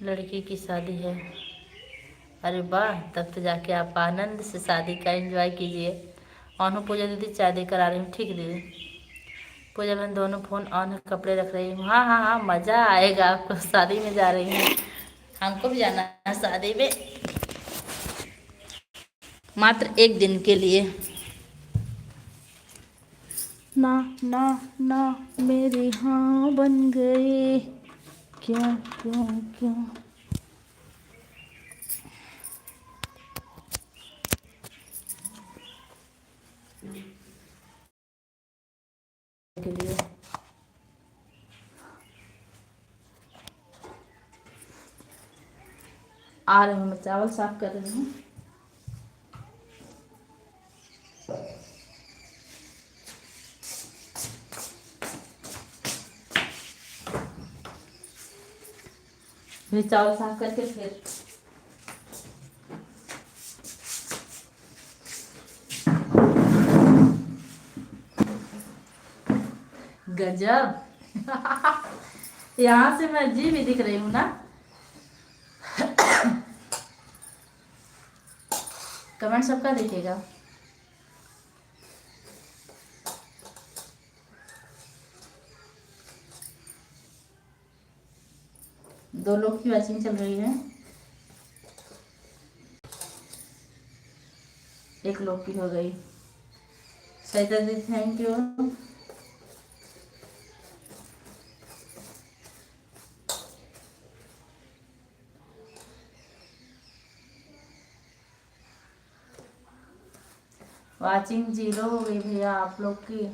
लड़की की शादी है। अरे वाह, तब तो जाके आप आनंद से शादी का एंजॉय कीजिए। ऑन हो पूजा दीदी, चाय देकर आ रही हूँ। ठीक है दीदी। पूजा बहन, दोनों फ़ोन ऑन है, कपड़े रख रही हूँ। हाँ हाँ हाँ, मज़ा आएगा आपको, शादी में जा रही हूँ, हमको भी जाना है शादी में, मात्र एक दिन के लिए। ना ना ना मेरे हाँ बन गए, क्यों क्यों क्यों। के लिए आ रही हूँ, मैं चावल साफ कर रही हूँ। फिर चावल साफ करके फिर गजब। यहाँ से मैं जी भी दिख रही हूँ ना। कमेंट सबका देखिएगा। दो लोग की वॉचिंग चल रही है, एक लोग की हो गई। सहिता जी थैंक यू। वाचिंग 0 हो गई भैया आप लोग की,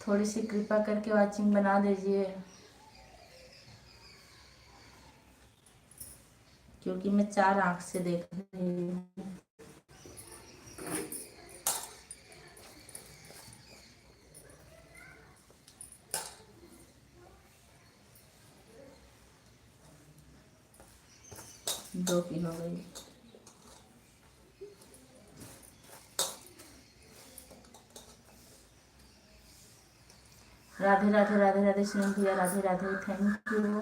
थोड़ी सी कृपा करके वाचिंग बना दीजिए, क्योंकि मैं 4 आंख से देख रही हूँ। दो की हो गई। राधे राधे राधे राधे सुनील भैया, Radhe Radhe thank you.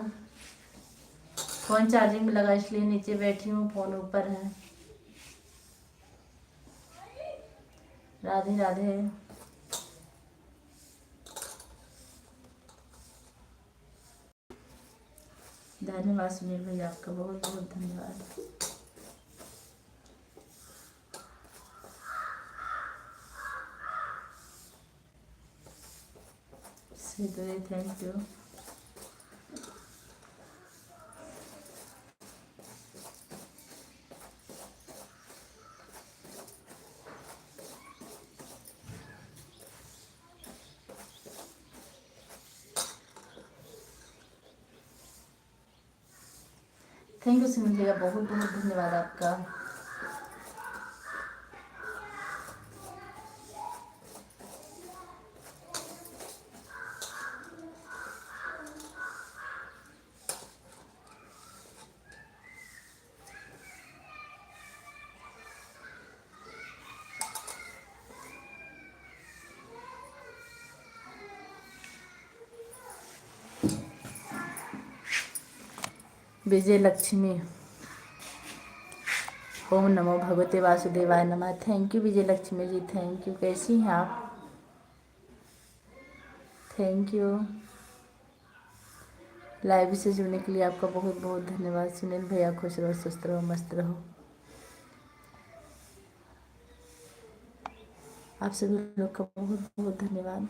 Phone charging में लगा इसलिए नीचे बैठी हूँ, फोन ऊपर है। राधे राधे। धन्यवाद सुनील भैया, आपका बहुत बहुत धन्यवाद। Thank you. Thank you Sunil भैया, बहुत बहुत धन्यवाद आपका। विजय लक्ष्मी, ओम नमो भगवते वासुदेवाय नमः। Thank you Vijay Lakshmi ji, thank you. कैसी हैं आप? Thank you. लाइव से जुड़ने के लिए आपका बहुत बहुत धन्यवाद। सुनील भैया खुश रहो, सुस्त रहो, मस्त रहो। आप सभी लोग का बहुत बहुत धन्यवाद।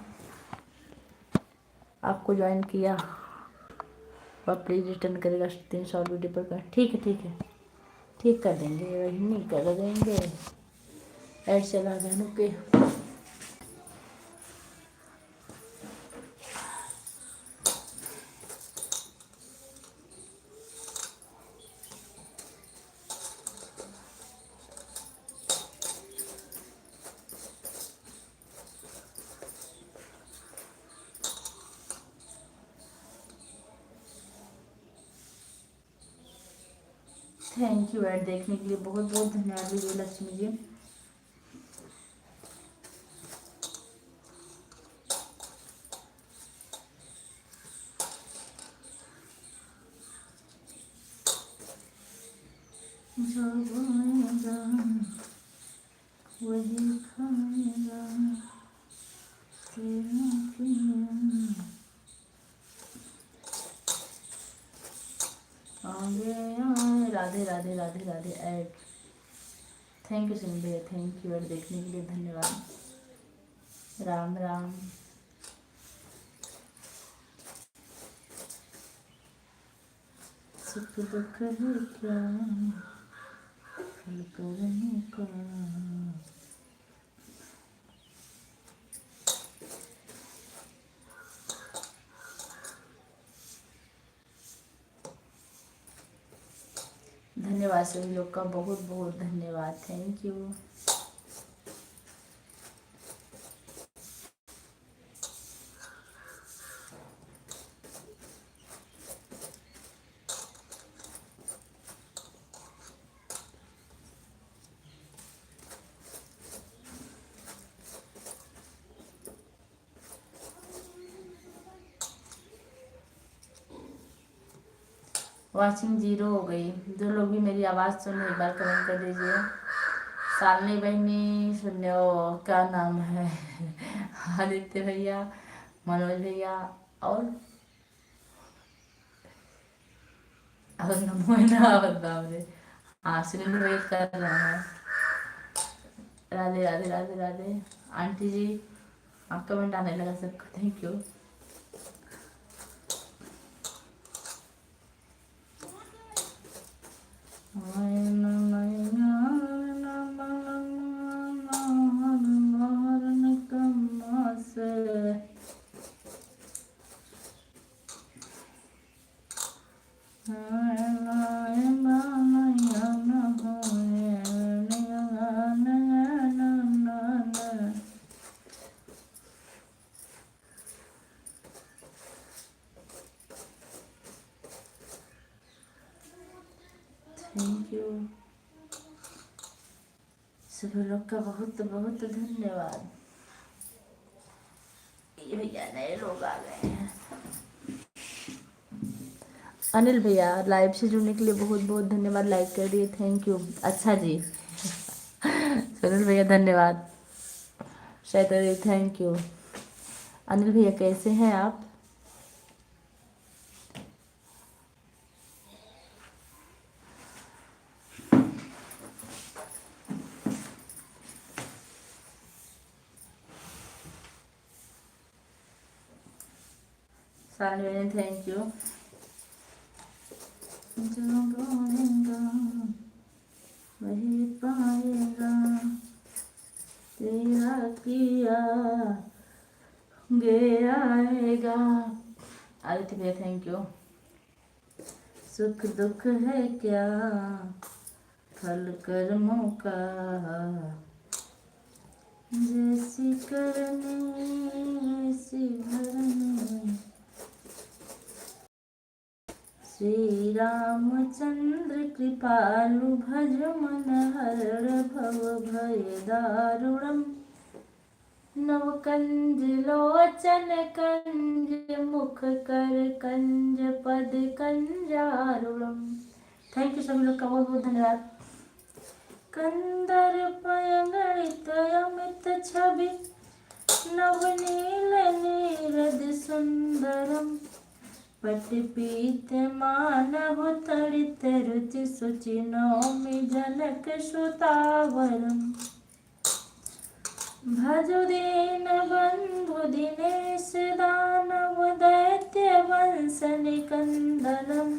आपको ज्वाइन किया और प्लीज़ रिटर्न करेगा 300 वीडियो पर कर। ठीक है ठीक है, ठीक कर देंगे, वही नहीं कर देंगे। ऐड चला बहनों के। थैंक यू ऐड देखने के लिए, बहुत बहुत धन्यवाद विजय लक्ष्मी जी। जो बोएगा वही खाएगा, तेरा किया आ गया। Radhe Radhe Radhe Radhe add. Thank you सुन भैया, थैंक यू ऐड देखने के लिए धन्यवाद। राम राम। सुख दुख है क्या हल करने का। धन्यवाद सभी लोग का, बहुत बहुत धन्यवाद, थैंक यू। वाचिंग 0 हो गई। जो लोग भी मेरी आवाज़ सुने एक बार कमेंट कर दीजिए। सालनी बहनी सुनो, क्या नाम है आदित्य भैया, मनोज भैया और नमो ना। हाँ सुनील वेट कर रहे हैं। राधे राधे राधे राधे। आंटी जी आप कमेंट आने लगा सबको, थैंक यू। थैंक यू सभी लोग का, बहुत बहुत धन्यवाद। ये भैया नए लोग आ गए हैं। अनिल भैया लाइव से जुड़ने के लिए बहुत बहुत धन्यवाद, लाइक कर दिए, थैंक यू। अच्छा जी सुनील भैया धन्यवाद, शैता जी थैंक यू। अनिल भैया कैसे हैं आप? Shalini thank you. जो बोलेगा वही पाएगा, तेरा किया गे आएगा। आदित्य भैया थैंक यू। सुख दुख है क्या फल कर्मों का, जैसी करनी ऐसी भरनी। श्री रामचंद्र कृपालु भज मन हर भव भय दारुणम। नवकंज लोचन कंज मुख कर कंज पद कंजारुणम। थैंक यू सभी लोग का, बहुत बहुत धन्यवाद। कंदर्पय गणित अमित छवि, नवनील नीरद सुंदरम। पटपीत मानव तड़ित रुचि सुचि नौमि जनक सुतावरम। भजो दीन बंधु दिनेश दानव दैत्य वंश निकंदनम।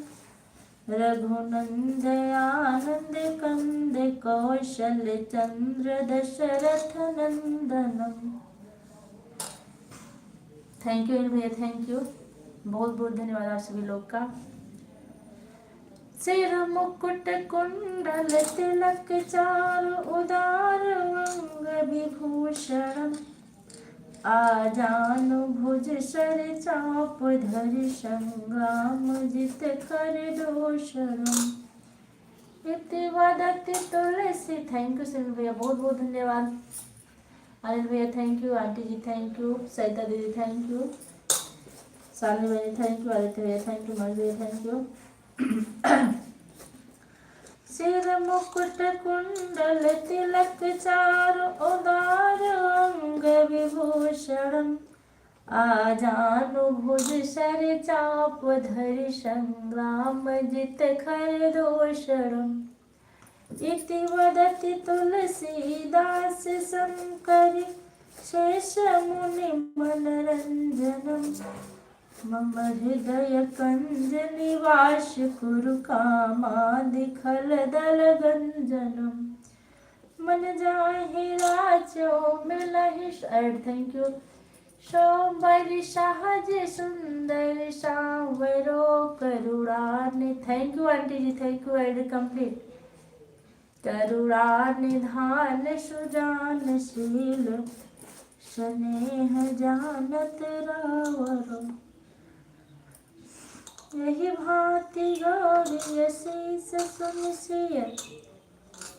रघुनंद आनंद कंद कौशल चंद्र दशरथ नंदनम। थैंक यू भैया, थैंक यू, बहुत बहुत धन्यवाद आप सभी लोग का। सिर मुकुट कुंडल तिलक चारु उदार अंग विभूषणम। आजानु भुज सर चाप धरि संग्राम जित कर दोषरम। इति वदति तुलसी, थैंक यू सुनील भैया, बहुत बहुत धन्यवाद। अनिल भैया thank you, aunty ji thank you, Sarita दीदी थैंक यू, सालनी भैया थैंक यू, आदित्य भैया थैंक यू, मनोज भैया थैंक यू। सिर मुकुट कुंडल तिलक चारु उदार अंग विभूषणम। आजानु भुज सर चाप धरि संग्राम जित खर दोषरम। इति वदति तुलसीदास शंकरि शेषमुनि मनरंजनम मम हृदय कंज निवास कुरु कामादिखल दल गंजनम मन जाहि राजो मिलहि एड थैंक यू शोभरि सहज सुंदर सावरो करुणानि thank you aunty ji thank you एड कंप्लीट करुणा निधान सुजान शील स्नेह जानत रावरो यही भांति गौरी शीस सुनिसिय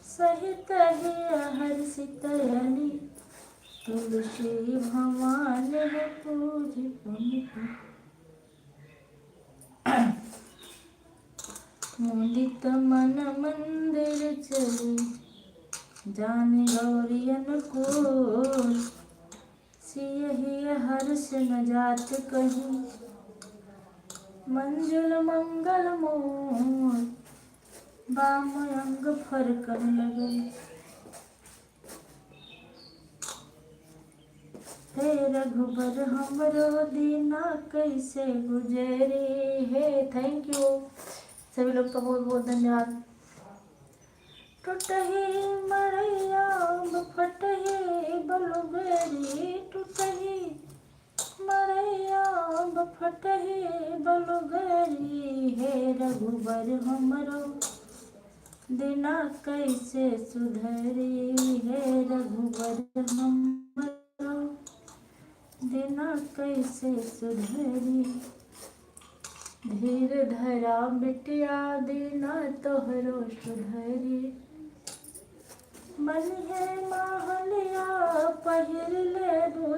सहित ही हर्षित अली तुलसी भवान पूज पुनि मुदित मन मंदिर चली जान गौरी अनुकूल सियहि हर्ष न जात कहीं मंजुल मंगल मोर बाम अंग फरकन लगे हे रघुबर हमरो दीना कैसे गुजरे हे थैंक यू सभी लोग का बहुत बहुत धन्यवाद टूटही मरैया फटही बलुगरी टूटही मरैया फटही बलुगरी हे रघुबर हमरो दिना कैसे सुधरी हे रघुबर हमरो दिना कैसे सुधरी धीर धरा बिटिया दीना तोहरो सुधरी मन है माहलिया पहिर ले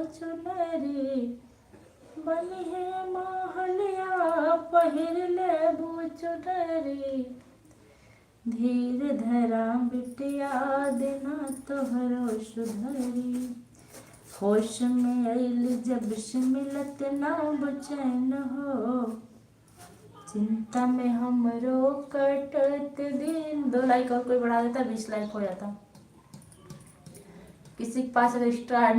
चुनरी मन है माहलिया पहिर ले चुनरी धीर धरा बिटिया दीना तोहरो सुधरी होश में आइल जब से मिलत ना बचैन हो चिंता में हमरो कटत दिन 2 लाइक और कोई बढ़ा देता 20 लाइक हो जाता किसी के पास अगर एक्स्ट्रा है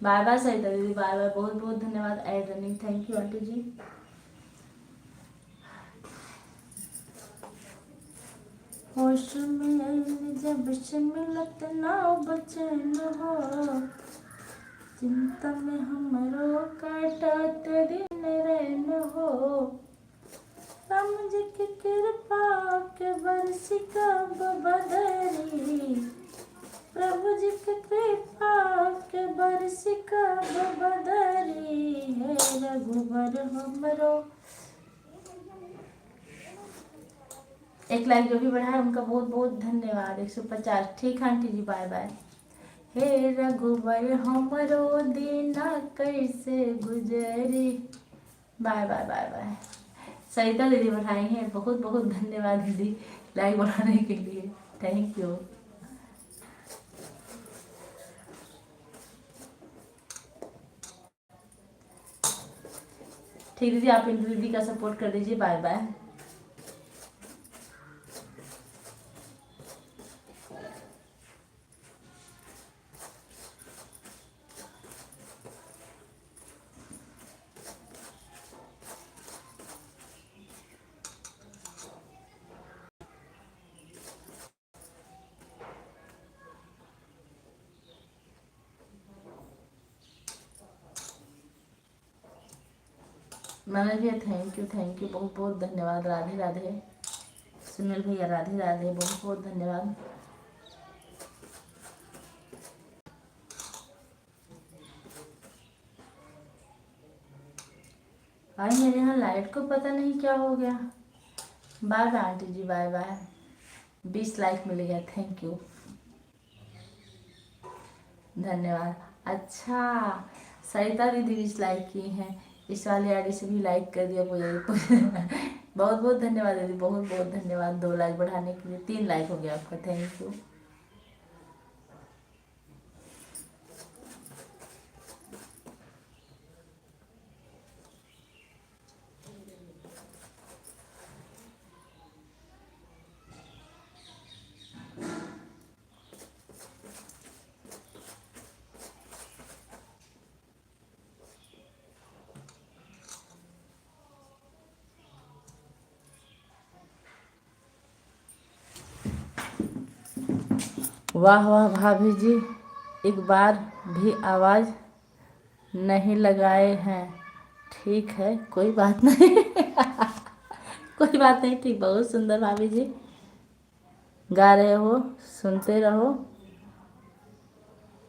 बाय बाय सही था दीदी बाय बाय बहुत बहुत धन्यवाद एड running thank you aunty ji होश में आइल जब से मिलत ना बचैन हो चिंता में हमरो काटत दिन रैन हो राम जी की कृपा के बरसी कब बदरी प्रभु जी की कृपा के बरसी कब बदरी हे रघुबर हमरो 1 लाख जो भी बढ़ा है उनका बहुत बहुत धन्यवाद 150 ठीक आंटी जी बाय बाय हे रघुबर हमरो दीना कैसे गुजरी बाय बाय बाय बाय सरिता दीदी बढ़ाई हैं बहुत बहुत धन्यवाद दीदी लाइक बढ़ाने के लिए थैंक यू ठीक दीदी आप इन दीदी का सपोर्ट कर दीजिए बाय बाय मनोज भैया थैंक यू बहुत बहुत धन्यवाद राधे राधे सुनील भैया राधे राधे बहुत बहुत धन्यवाद आज मेरे यहाँ लाइट को पता नहीं क्या हो गया बाय बाय आंटी जी बाय बाय 20 लाइक मिल गया थैंक यू धन्यवाद अच्छा सरिता दीदी 20 लाइक की हैं इस वाले आईडी से भी लाइक कर दिया मुझे बहुत बहुत धन्यवाद दीदी बहुत बहुत धन्यवाद 2 लाइक बढ़ाने के लिए 3 लाइक हो गया आपका थैंक यू वाह वाह भाभी जी, एक बार भी आवाज़ नहीं लगाए हैं। ठीक है, कोई बात नहीं। कोई बात नहीं, ठीक, बहुत सुंदर भाभी जी गा रहे हो। सुनते रहो,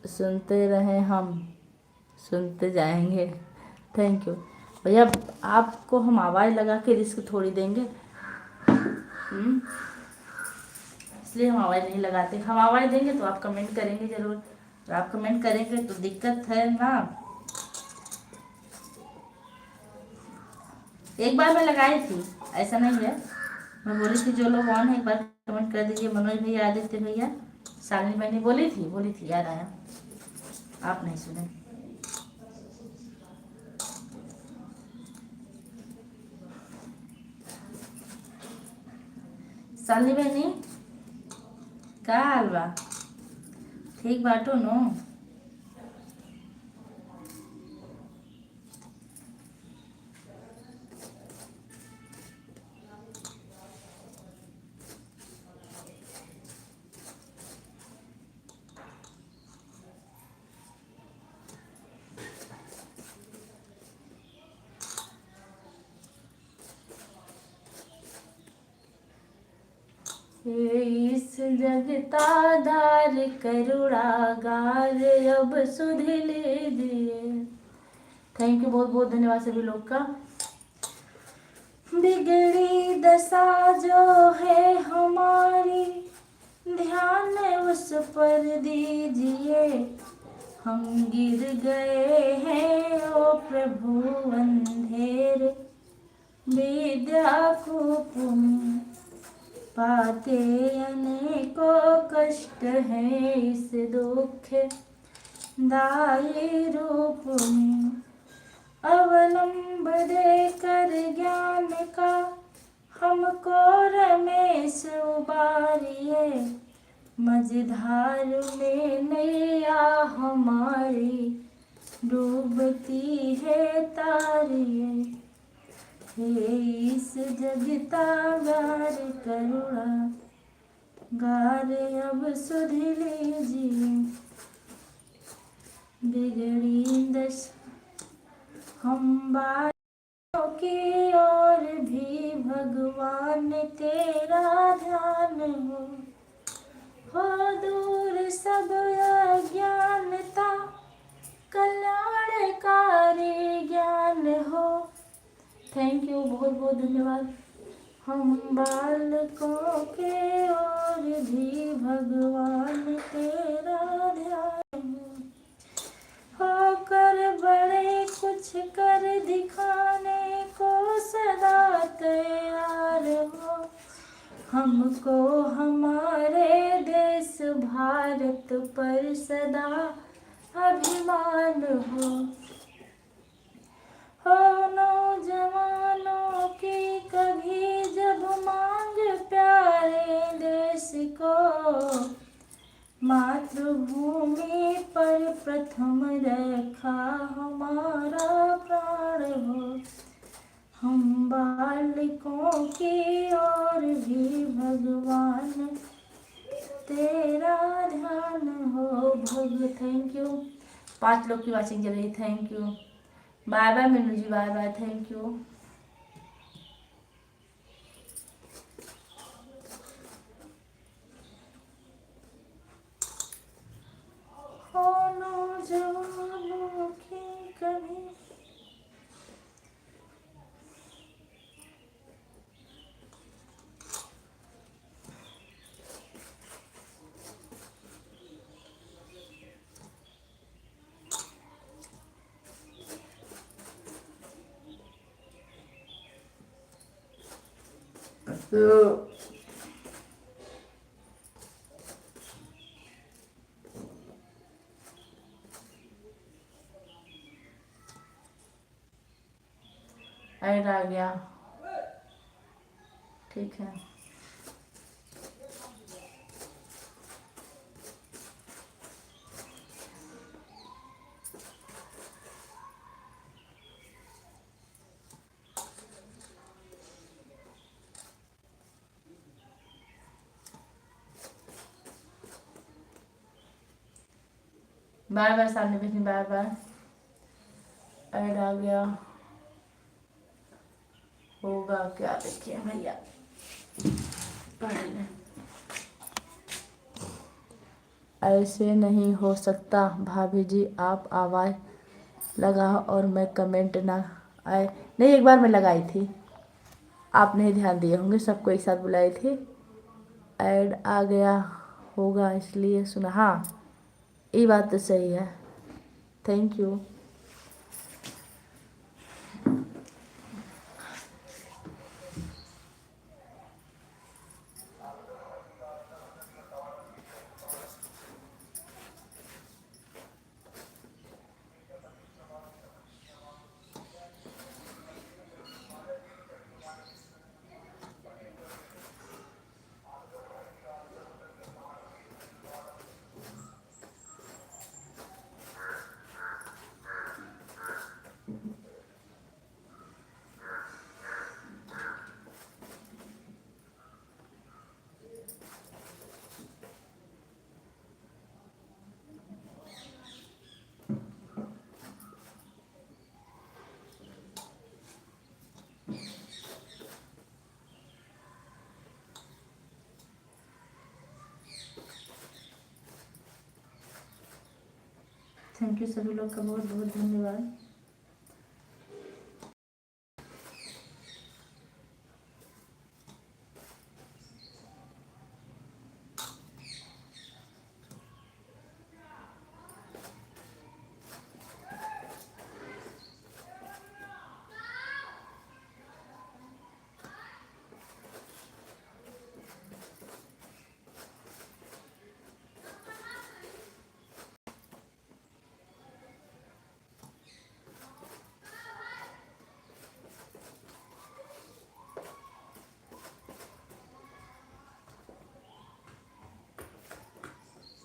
सुनते रहें, हम सुनते जाएंगे। थैंक यू भैया। आपको हम आवाज़ लगा के रिस्क थोड़ी देंगे, इसलिए हम आवाज़ नहीं लगाते। हम आवाज़ देंगे तो आप कमेंट करेंगे ज़रूर, और आप कमेंट करेंगे तो दिक्कत है ना। एक बार मैं लगाई थी, ऐसा नहीं है। मैं बोली थी जो लोग ऑन है एक बार कमेंट कर दीजिए। मनोज भैया, आदित्य भैया, शालिनी मैंने बोली थी, याद आया, आप नहीं सुने। शालिनी बहनी का हाल बा? ठीक बाटो नो? इस जगता धार करुणा गार अब सुध लीजिए। थैंक यू, बहुत बहुत धन्यवाद सभी लोग का। बिगड़ी दशा जो है हमारी, ध्यान उस पर दीजिए। हम गिर गए हैं ओ प्रभु अंधेर विद्या कूप में, पाते अनेकों कष्ट है इस दुख दाई रूप में। अवलंब देकर ज्ञान का हमको रमेश उबारिए, मझधार में नैया हमारी डूबती है तारिये। हे इस जगता गार करुणा गार अब सुध लीजिए। बिगड़ी दशा हम बातों की और भी भगवान तेरा ध्यान हो दूर सब अज्ञानता, कल्याणकारी ज्ञान हो। थैंक यू, बहुत बहुत धन्यवाद। हम बालकों के और भी भगवान तेरा ध्यान होकर बड़े कुछ कर दिखाने को सदा तैयार हो। हमको हमारे देश भारत पर सदा अभिमान हो नौजवानों की कभी जब मांग प्यारे देश को, मातृभूमि पर प्रथम रखा हमारा प्राण हो। हम बालकों की और भी भगवान तेरा ध्यान हो भग। थैंक यू, 5 लोग की वाचिंग चल रही। Thank you, bye bye Meenu ji, bye bye, thank you. नौजवानों की कभी ऐड आ गया, ठीक है। बार बार सामने भेजनी, बार बार ऐड आ गया होगा क्या, देखिए भैया पढ़ लें। ऐसे नहीं हो सकता भाभी जी, आप आवाज़ लगाओ और मैं कमेंट ना आए। नहीं, एक बार मैं लगाई थी, आप नहीं ध्यान दिए होंगे, सबको एक साथ बुलाई थी। ऐड आ गया होगा इसलिए सुना, हाँ ये बात तो सही है। Thank you. थैंक यू सभी लोग का बहुत बहुत धन्यवाद।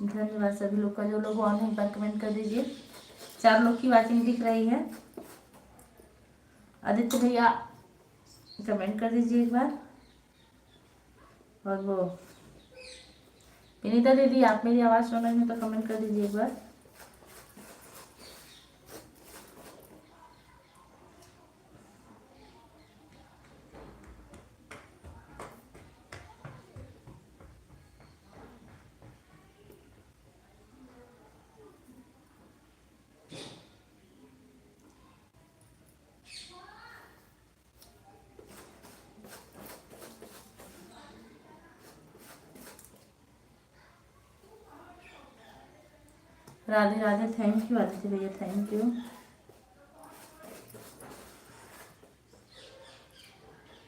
धन्यवाद सभी लोग का, जो लोग ऑन है पर कमेंट कर दीजिए। 4 लोग की वाचिंग दिख रही है। आदित्य भैया कमेंट कर दीजिए एक बार। और वो विनीता दीदी, आप मेरी आवाज़ सुन रही हैं तो कमेंट कर दीजिए एक बार। राधे राधे, थैंक यू आदित्य भैया, थैंक यू।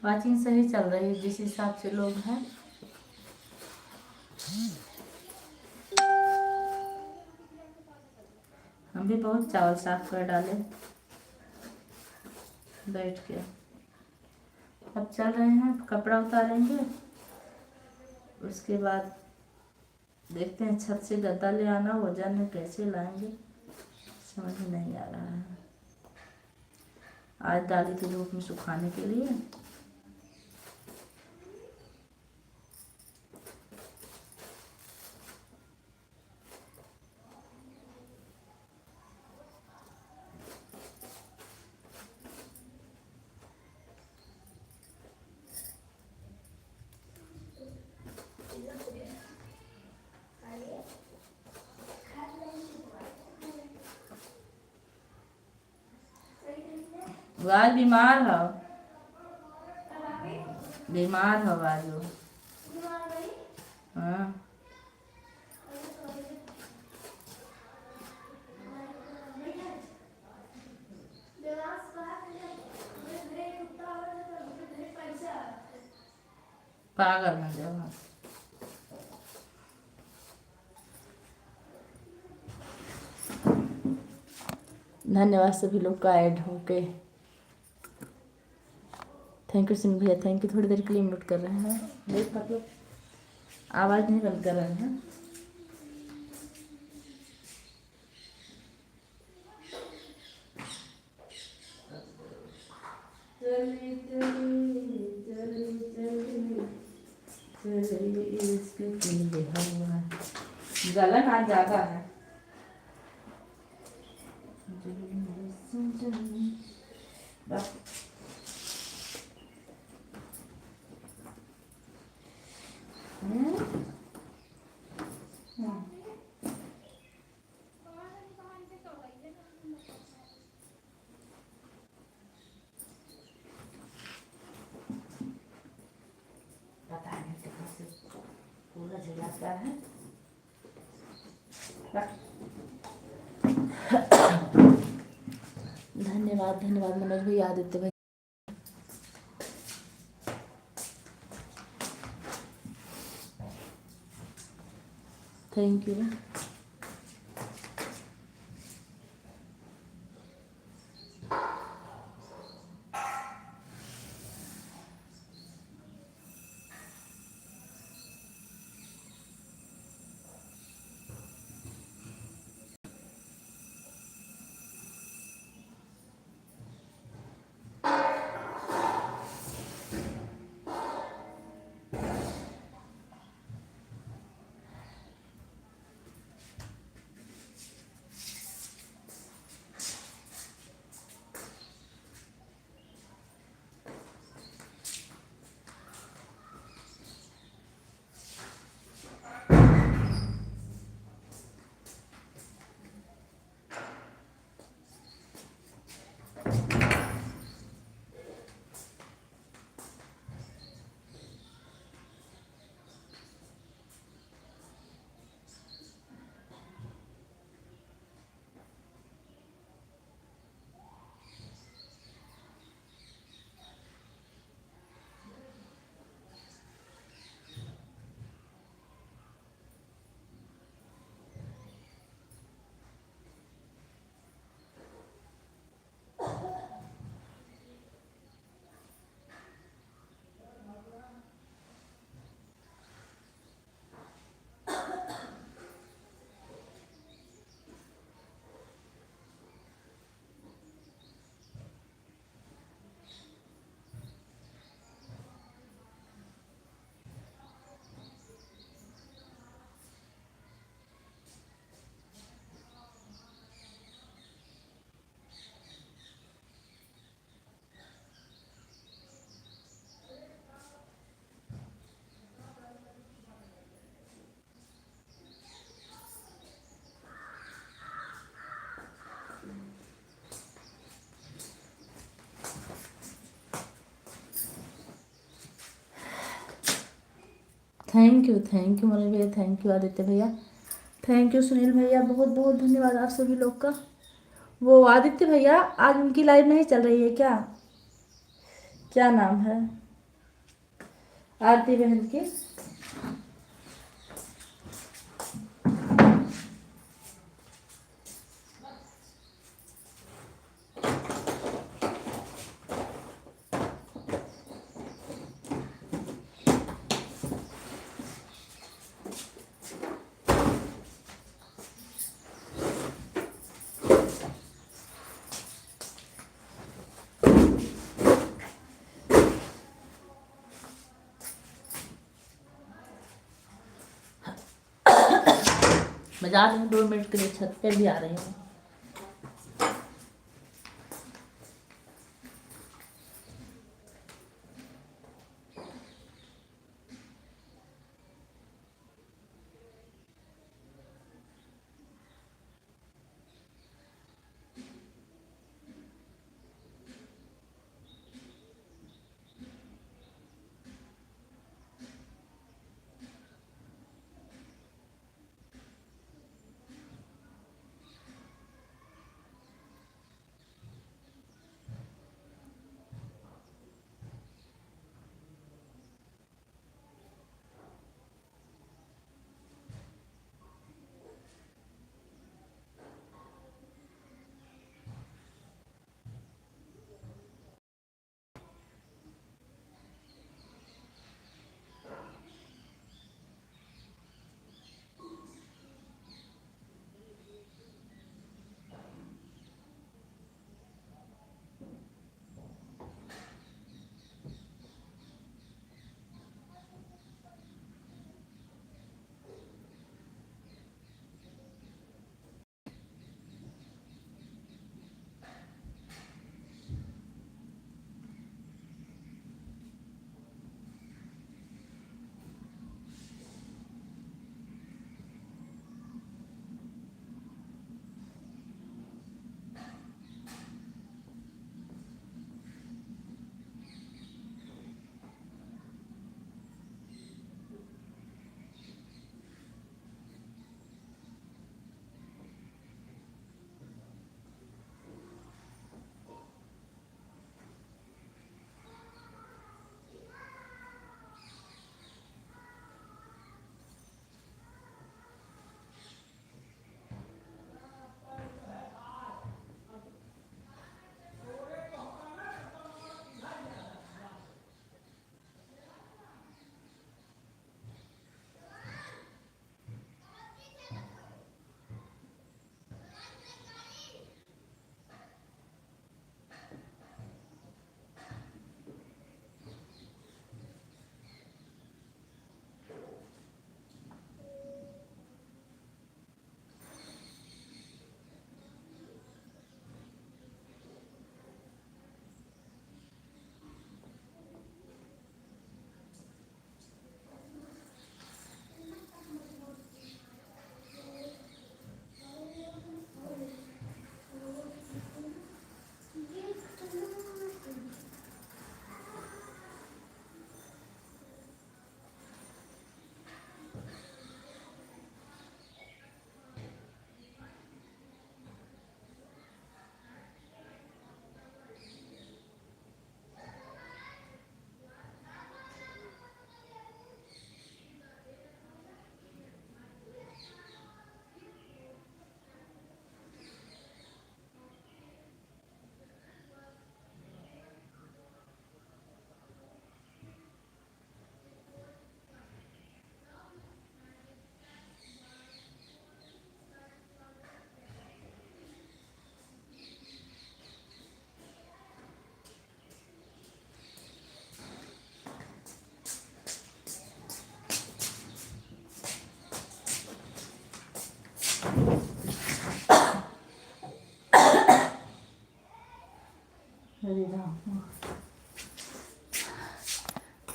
वाचिंग सही चल रही है जिस हिसाब से लोग हैं। हम भी बहुत चावल साफ कर डाले बैठ के। अब चल रहे हैं, कपड़ा उतारेंगे, उसके बाद देखते हैं छत से गद्दा ले आना, वजन में कैसे लाएंगे समझ में नहीं आ रहा है। आज डाली थी धूप में सुखाने के लिए। आज बीमार हो, बीमार हो आज वो। हाँ पागल है जब। धन्यवाद सभी लोग का ऐड होके। थैंक यू सिंह भैया, थैंक यू। थोड़ी देर के लिए म्यूट कर रहे हैं, देख मतलब आवाज़ नहीं बंद कर रहे हैं। गला आज ज़्यादा है। बस पता नहीं कहाँ से पूरा झुलाता है। धन्यवाद धन्यवाद मनोज भाई, आदित्य भाई, thank you. Thank you Manoj भैया, थैंक यू आदित्य भैया, थैंक यू सुनील भैया, बहुत बहुत धन्यवाद आप सभी लोग का। वो आदित्य भैया आज उनकी लाइव नहीं चल रही है क्या? क्या नाम है आरती बहन की? मैं जा रही हूँ 2 मिनट के लिए, छत पे भी आ रही हूँ।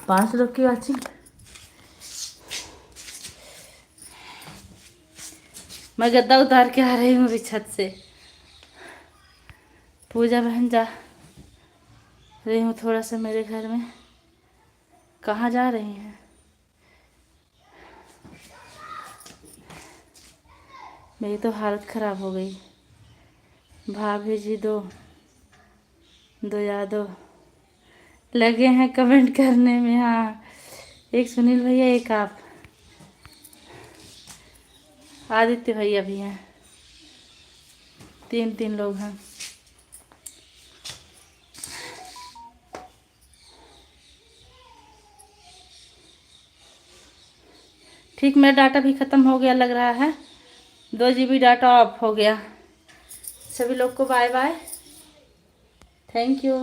5 लोग की वाचिंग। मैं गद्दा उतार के आ रही हूँ अभी छत से। पूजा बहन जा रही हूँ थोड़ा सा मेरे घर में। कहाँ जा रही हैं? मेरी तो हालत ख़राब हो गई। भाभी जी दो यादव लगे हैं कमेंट करने में। हाँ, एक सुनील भैया, एक आप, आदित्य भैया भी हैं। 3 लोग हैं। ठीक, मेरा डाटा भी ख़त्म हो गया लग रहा है। 2 GB डाटा ऑफ हो गया। सभी लोग को बाय बाय, थैंक यू।